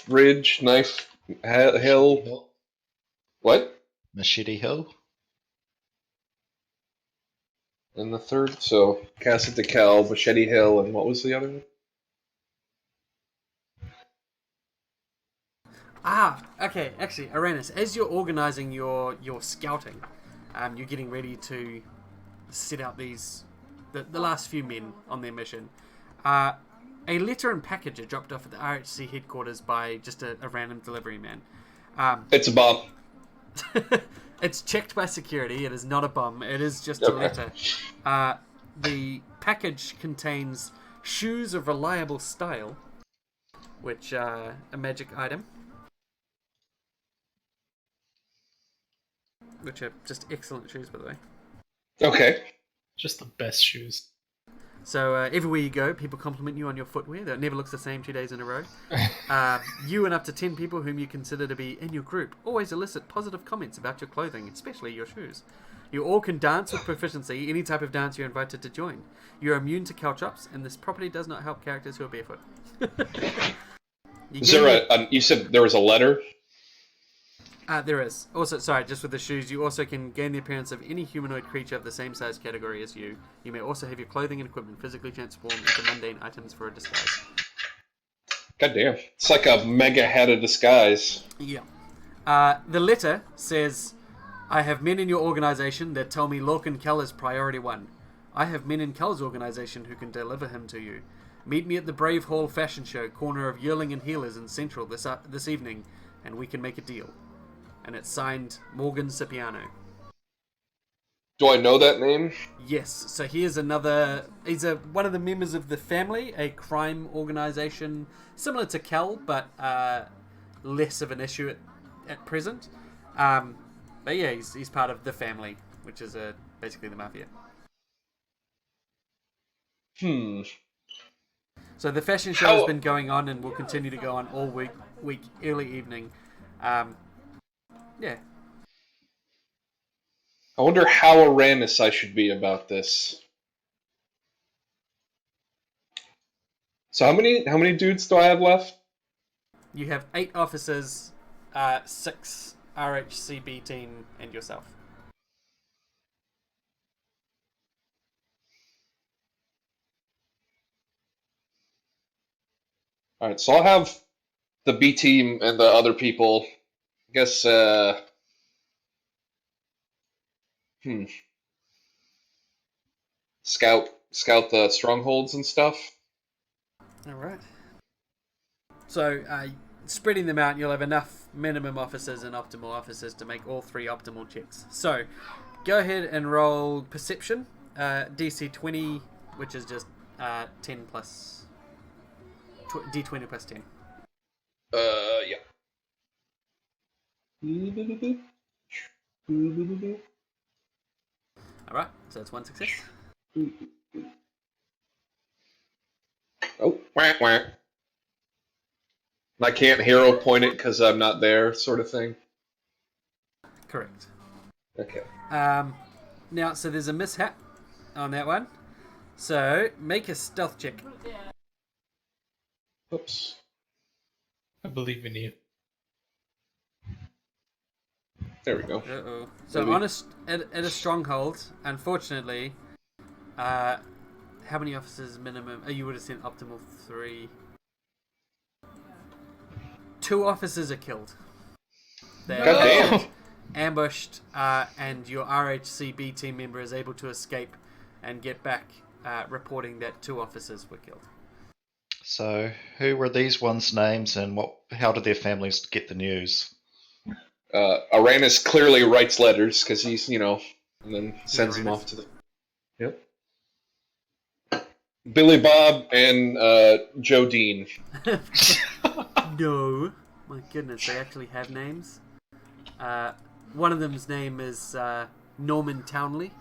Ridge? Knife Hill? What? Machete Hill. And the third? So, Casa de Cal, Machete Hill, and what was the other one? Okay. Actually, Uranus, as you're organising your scouting, you're getting ready to set out the last few men on their mission. A letter and package are dropped off at the RHC headquarters by just a random delivery man. It's a bomb. It's checked by security. It is not a bomb. It is just a letter. The package contains shoes of reliable style, which are a magic item, which are just excellent shoes, by the way. Okay. Just the best shoes. So everywhere you go, people compliment you on your footwear. That never looks the same 2 days in a row. You and up to 10 people whom you consider to be in your group always elicit positive comments about your clothing, especially your shoes. You all can dance with proficiency, any type of dance you're invited to join. You're immune to caltrops, and this property does not help characters who are barefoot. Is there you said there was a letter? There is. Also, sorry, just with the shoes, you also can gain the appearance of any humanoid creature of the same size category as you. You may also have your clothing and equipment physically transform into mundane items for a disguise. God damn. It's like a mega hat of disguise. Yeah. The letter says, I have men in your organization that tell me Lorcan Kell is priority 1. I have men in Kell's organization who can deliver him to you. Meet me at the Brave Hall Fashion Show, corner of Yearling and Healers in Central this evening, and we can make a deal. And it's signed Morgan Cipriano. Do I know that name? Yes, so he's one of the members of the Family, a crime organization similar to Cal, but less of an issue at present. But yeah, he's part of the Family, which is basically the mafia. So the fashion show has been going on and will continue to go on all week, early evening. Yeah. I wonder how Uranus I should be about this. So how many dudes do I have left? You have 8 officers, 6 RHCB team, and yourself. All right, so I'll have the B team and the other people. I guess. Hmm. Scout the strongholds and stuff. All right. So, spreading them out, you'll have enough minimum officers and optimal officers to make all 3 optimal checks. So, go ahead and roll Perception, DC 20, which is just 10 plus... D20 plus 10. Yeah. Alright, so that's 1 success. Oh, wah, wah. I can't hero point it because I'm not there, sort of thing. Correct. Okay. Now, so there's a mishap on that one. So, make a stealth check. Oops. I believe in you. There we go. Uh-oh. So, Maybe. at a stronghold, unfortunately, how many officers minimum? Oh, you would have sent optimal 3. 2 officers are killed. They're God damn. ambushed, and your RHCB team member is able to escape and get back, reporting that 2 officers were killed. So, who were these ones' names, and how did their families get the news? Aranus clearly writes letters because he's, and then sends them Aranus. off to the. Yep. Billy Bob and Joe Dean. No. My goodness, they actually have names. One of them's name is Norman Townley,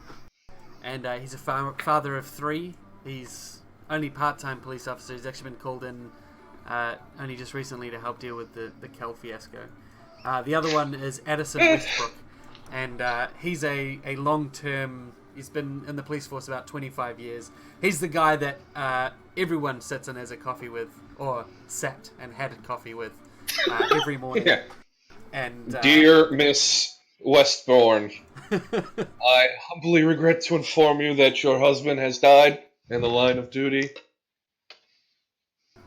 and he's a father of 3. He's only part-time police officer. He's actually been called in only just recently to help deal with the Kel fiasco. The other one is Addison Westbrook, and he's a long-term... He's been in the police force about 25 years. He's the guy that everyone sits and has a coffee with, or sat and had a coffee with every morning. Yeah. And Dear Miss Westbourne, I humbly regret to inform you that your husband has died in the line of duty,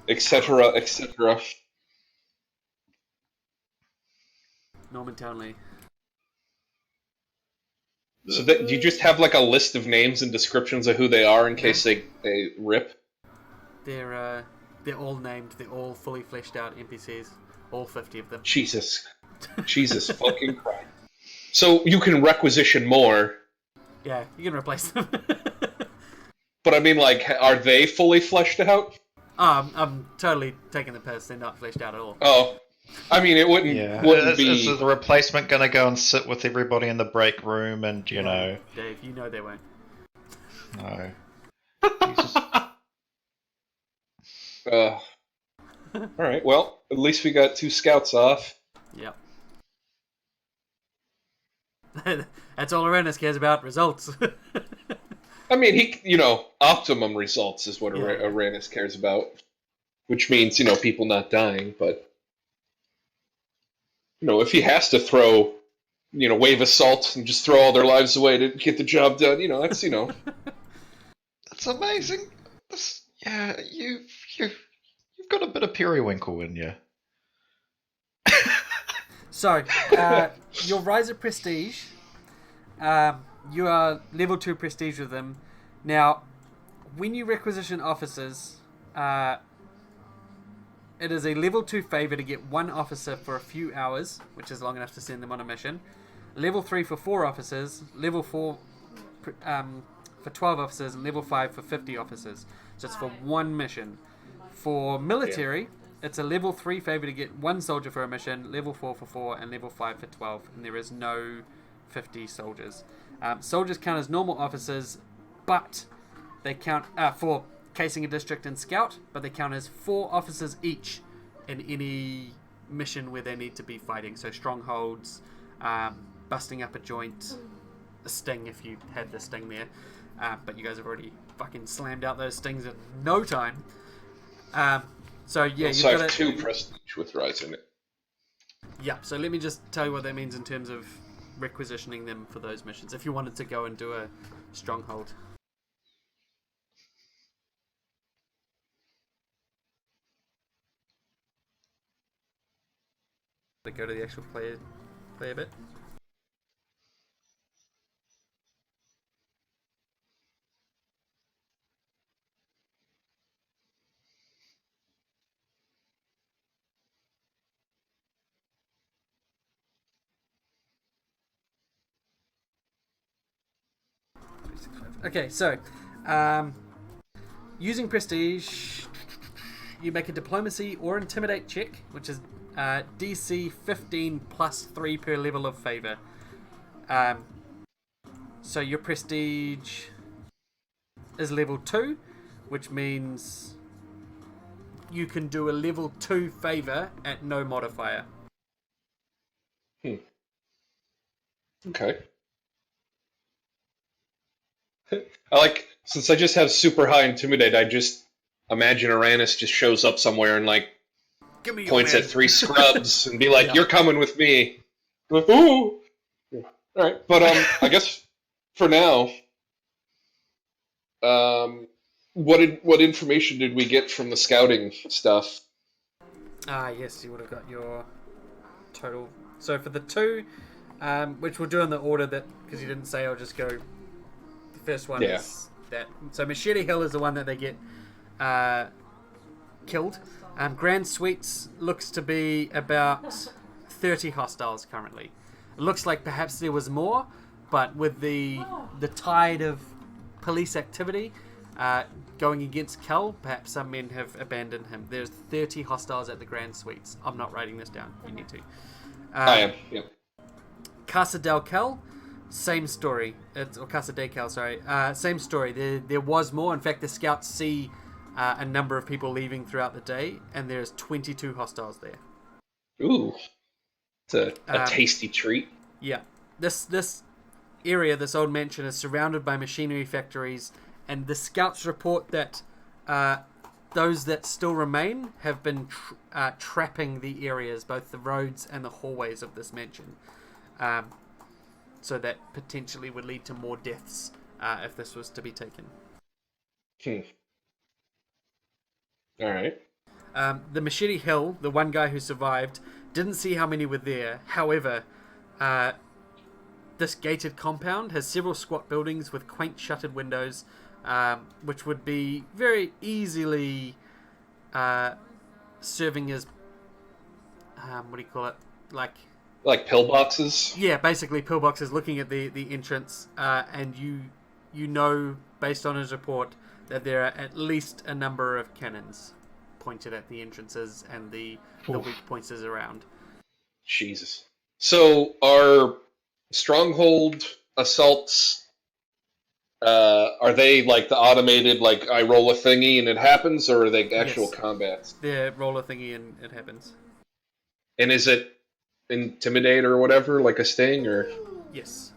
etc., etc. Norman Townley. So do you just have like a list of names and descriptions of who they are in case they rip? They're all named. They're all fully fleshed out NPCs. All 50 of them. Jesus fucking Christ. So you can requisition more, Yeah, you can replace them. but I mean, like, are they fully fleshed out? I'm totally taking the piss. They're not fleshed out at all. Oh, I mean, it wouldn't Is be. the replacement going to go and sit with everybody in the break room and, know... Dave, you know they won't. No. All right. Well, at least we got 2 scouts off. Yep. That's all Arenas cares about. Results. I mean, optimum results is what Aranus cares about, which means people not dying. But if he has to throw, wave assault and just throw all their lives away to get the job done, that's That's amazing. You've got a bit of periwinkle in you. So, your rise of prestige. You are level 2 prestige with them. Now, when you requisition officers, it is a level 2 favor to get 1 officer for a few hours, which is long enough to send them on a mission. Level 3 for 4 officers. Level 4 for 12 officers, and level 5 for 50 officers. So it's for 1 mission. For military, it's a level 3 favor to get 1 soldier for a mission, level 4 for 4, and level 5 for 12. And there is no 50 soldiers. Soldiers count as normal officers, but they count for casing a district and scout, but they count as 4 officers each in any mission where they need to be fighting. So strongholds, busting up a joint, a sting if you had the sting there. But you guys have already fucking slammed out those stings in no time. So yeah, so I you've have got 2 prestige with Rise in it. Yeah, so let me just tell you what that means in terms of requisitioning them for those missions. If you wanted to go and do a stronghold. go to the actual player bit. Okay, so using prestige, you make a diplomacy or intimidate check, which is DC 15 plus 3 per level of favor. So your prestige is level 2, which means you can do a level 2 favor at no modifier. Okay. Since I just have super high intimidate, I just imagine Uranus just shows up somewhere and like Give me your points man. at 3 scrubs and be like, Yeah. "You're coming with me." I'm like, ooh. Yeah. All right, but I guess for now, what information did we get from the scouting stuff? Yes, you would have got your total. So for the 2, which we'll do in the order that, because you didn't say, I'll just go. The first one is that. So Machete Hill is the one that they get killed. Grand Suites looks to be about 30 hostiles currently. It looks like perhaps there was more, but with the tide of police activity going against Kel, perhaps some men have abandoned him. There's 30 hostiles at the Grand Suites. I'm not writing this down. You need to. I am. Yeah. Casa del Cal, same story. Or Casa de Cal, sorry. Same story. There was more. In fact, the scouts see a number of people leaving throughout the day, and there's 22 hostiles there. Ooh, it's a tasty treat. Yeah. This area, this old mansion, is surrounded by machinery factories, and the scouts report that those that still remain have been trapping the areas, both the roads and the hallways of this mansion. So that potentially would lead to more deaths if this was to be taken. All right. The Machete Hill, the one guy who survived, didn't see how many were there. However, this gated compound has several squat buildings with quaint shuttered windows, which would be very easily serving as what do you call it? Like pillboxes? Yeah, basically pillboxes looking at the entrance, and you know, based on his report, that there are at least a number of cannons pointed at the entrances and the weak points around. Jesus. So are stronghold assaults, are they like the automated, like I roll a thingy and it happens, or are they actual Yes. combats? They're roll a thingy and it happens. And is it intimidate or whatever, like a sting, or? Yes.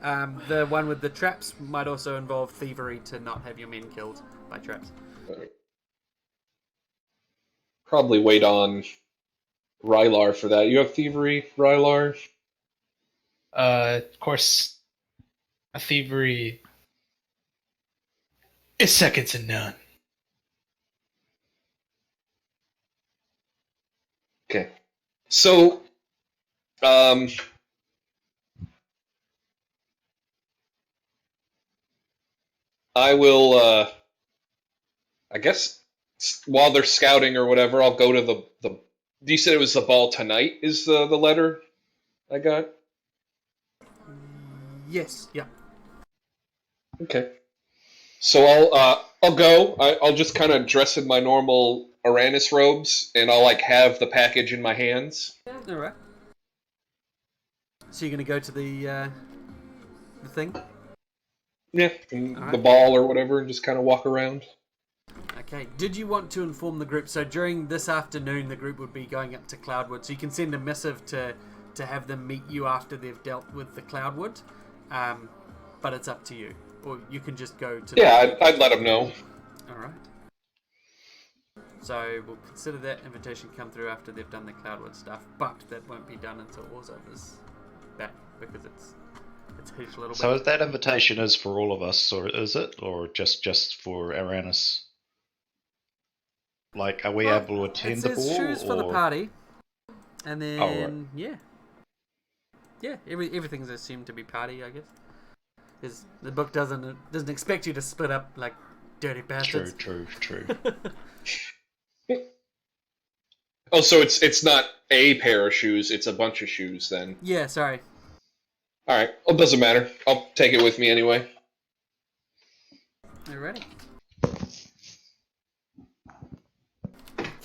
The one with the traps might also involve thievery to not have your men killed by traps. Probably wait on Rylar for that. You have thievery, Rylar? Of course, a thievery is second to none. Okay. So, I will, I guess, while they're scouting or whatever, I'll go to the you said it was the ball tonight, is the letter I got? Yes. Yeah. Okay. So I'll go. I'll just kind of dress in my normal Uranus robes, and I'll like have the package in my hands. All right. So you're gonna go to the thing? Yeah, and All right. the ball or whatever, and just kind of walk around. Okay. Did you want to inform the group? So during this afternoon, the group would be going up to Cloudwood. So you can send a missive to have them meet you after they've dealt with the Cloudwood. But it's up to you. Or you can just go to... Yeah, I'd let them know. Alright. So we'll consider that invitation come through after they've done the Cloudwood stuff. But that won't be done until Orzhov is back. Because it's his little So bit. that invitation is for all of us, or is it, or just for Uranus? Like, are we able to attend It the says ball? choose for the or- party. And then everything's assumed to be party, I guess. Because the book doesn't expect you to split up like dirty bastards. True. Oh, so it's not a pair of shoes; it's a bunch of shoes. Then. Yeah, sorry. All right. Well, it doesn't matter. I'll take it with me anyway. You ready?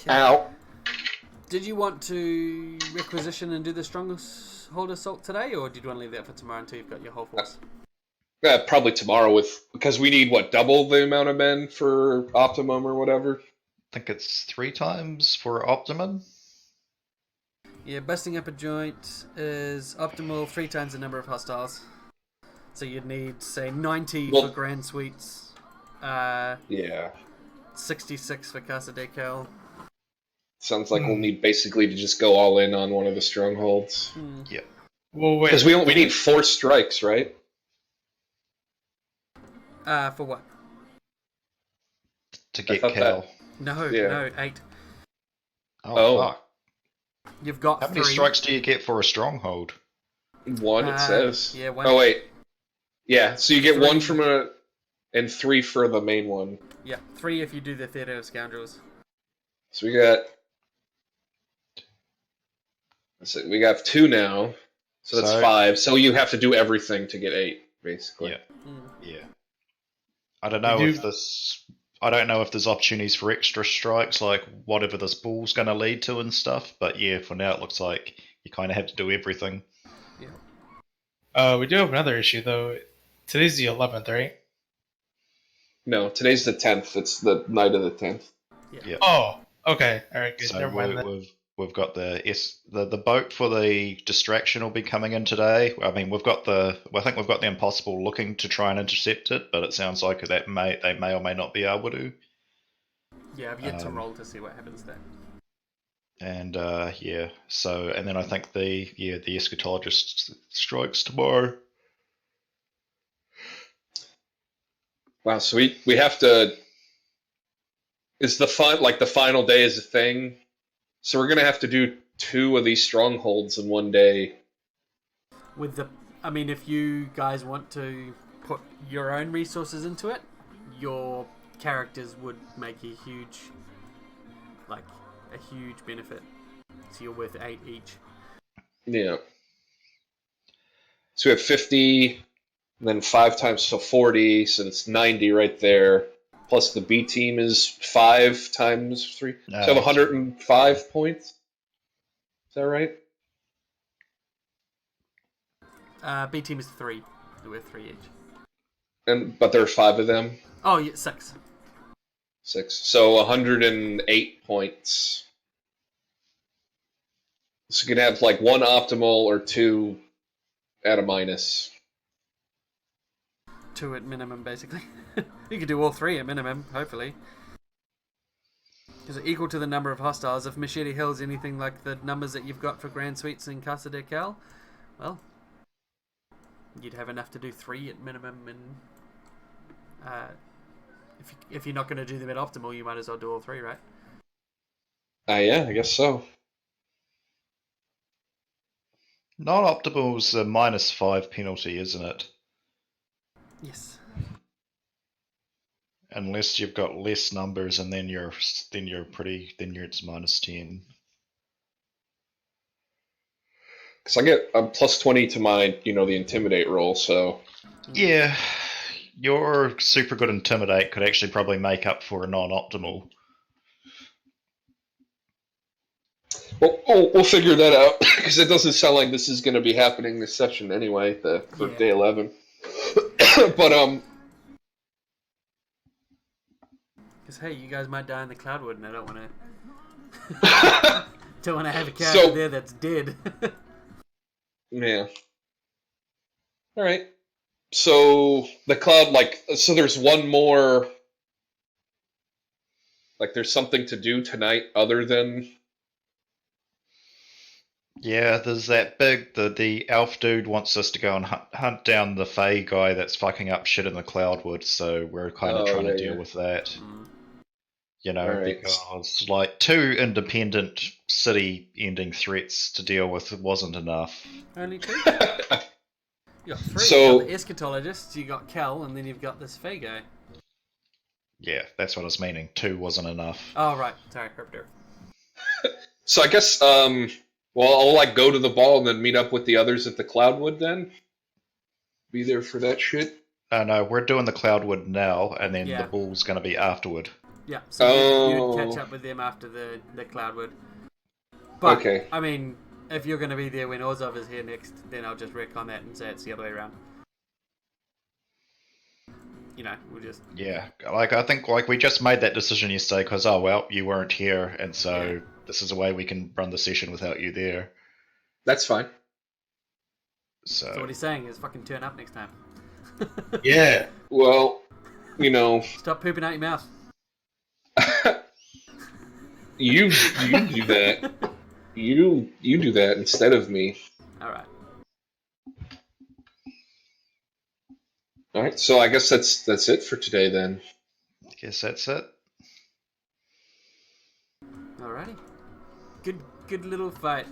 Ow. Did you want to requisition and do the stronghold assault today, or did you want to leave that for tomorrow until you've got your whole force? Probably tomorrow because we need double the amount of men for optimum or whatever. I think it's 3 times for optimum. Yeah, busting up a joint is optimal 3 times the number of hostiles. So you'd need, say, 90 for Grand Suites. Yeah. 66 for Casa de Cal. Sounds like we'll need basically to just go all in on one of the strongholds. Yeah. Well, wait. Because we need 4 strikes, right? For what? To get thought Cal. No, 8. Oh. Fuck. You've got How 3. many strikes do you get for a stronghold? 1, it says. Yeah, 1. Oh, wait. Yeah, so you get 3. 1 from and 3 for the main one. Yeah, 3 if you do the Theatre of Scoundrels. So we got 2 now. So that's 5. So you have to do everything to get 8, basically. Yeah. Yeah. I don't know if there's opportunities for extra strikes, like whatever this ball's going to lead to and stuff. But yeah, for now it looks like you kind of have to do everything. Yeah. We do have another issue though. Today's the 11th, right? No, today's the 10th. It's the night of the 10th. Yeah. Oh, okay. All right, good. So Never mind that. we've got the boat for the distraction will be coming in today. I mean, I think we've got the Impossible looking to try and intercept it, but it sounds like they may or may not be able to. Yeah, I've yet to roll to see what happens there. And and then I think the eschatologist strikes tomorrow. Wow, so we have to. Is the final day is a thing? So we're gonna have to do 2 of these strongholds in one day. If you guys want to put your own resources into it, your characters would make a huge benefit. So you're worth 8 each. Yeah. So we have 50, and then 5 times so 40, so it's 90 right there. Plus the B team is 5 times 3. So I have 105 points. Is that right? B team is 3. We're 3 each. But there are 5 of them. Oh yeah, 6. 6. So 108 points. So you can have 1 optimal or 2 at a minus. 2 at minimum, basically. You could do all 3 at minimum, hopefully. Is it equal to the number of hostiles? If Machete Hill's anything like the numbers that you've got for Grand Suites in Casa de Cal, well, you'd have enough to do 3 at minimum, and if you're not going to do them at optimal, you might as well do all 3, right? Yeah, I guess so. Non-optimal's a -5 penalty, isn't it? Yes. Unless you've got less numbers, and then it's -10. Because I get plus 20 to my, the intimidate roll, so. Yeah, your super good intimidate could actually probably make up for a non-optimal. Well, we'll figure that out, because it doesn't sound like this is going to be happening this session anyway, for day 11. But, Because, hey, you guys might die in the Cloudwood, and I don't want to... don't want to have a character there that's dead. Yeah. Alright. So, the cloud, so there's one more... there's something to do tonight other than... Yeah, there's that the elf dude wants us to go and hunt down the Fey guy that's fucking up shit in the Cloudwood, so we're kind of trying to deal with that. You know, Alright. because like 2 independent city-ending threats to deal with wasn't enough. Only 2? You got 3. So- You got the eschatologists, you got Kel, and then you've got this Fey guy. Yeah, that's what I was meaning. 2 wasn't enough. Oh, right. Sorry, Herb. So I guess, well, I'll like go to the ball and then meet up with the others at the Cloudwood then. Be there for that shit. No, we're doing the Cloudwood now, and then Yeah. the ball's going to be afterward. Yeah, so you'd Oh. catch up with them after the Cloudwood. But, Okay. I mean, if you're going to be there when Orzov is here next, then I'll just wreck on that and say it's the other way around. You know, we'll just... Yeah, like I think like we just made that decision yesterday because you weren't here, and so this is a way we can run the session without you there. That's fine. So what So he's saying is fucking turn up next time. Yeah. Well, you know, Stop pooping out your mouth. you do that. You do that instead of me. Alright. All right. So I guess that's it for today then. I guess that's it. Alrighty. Good little fight.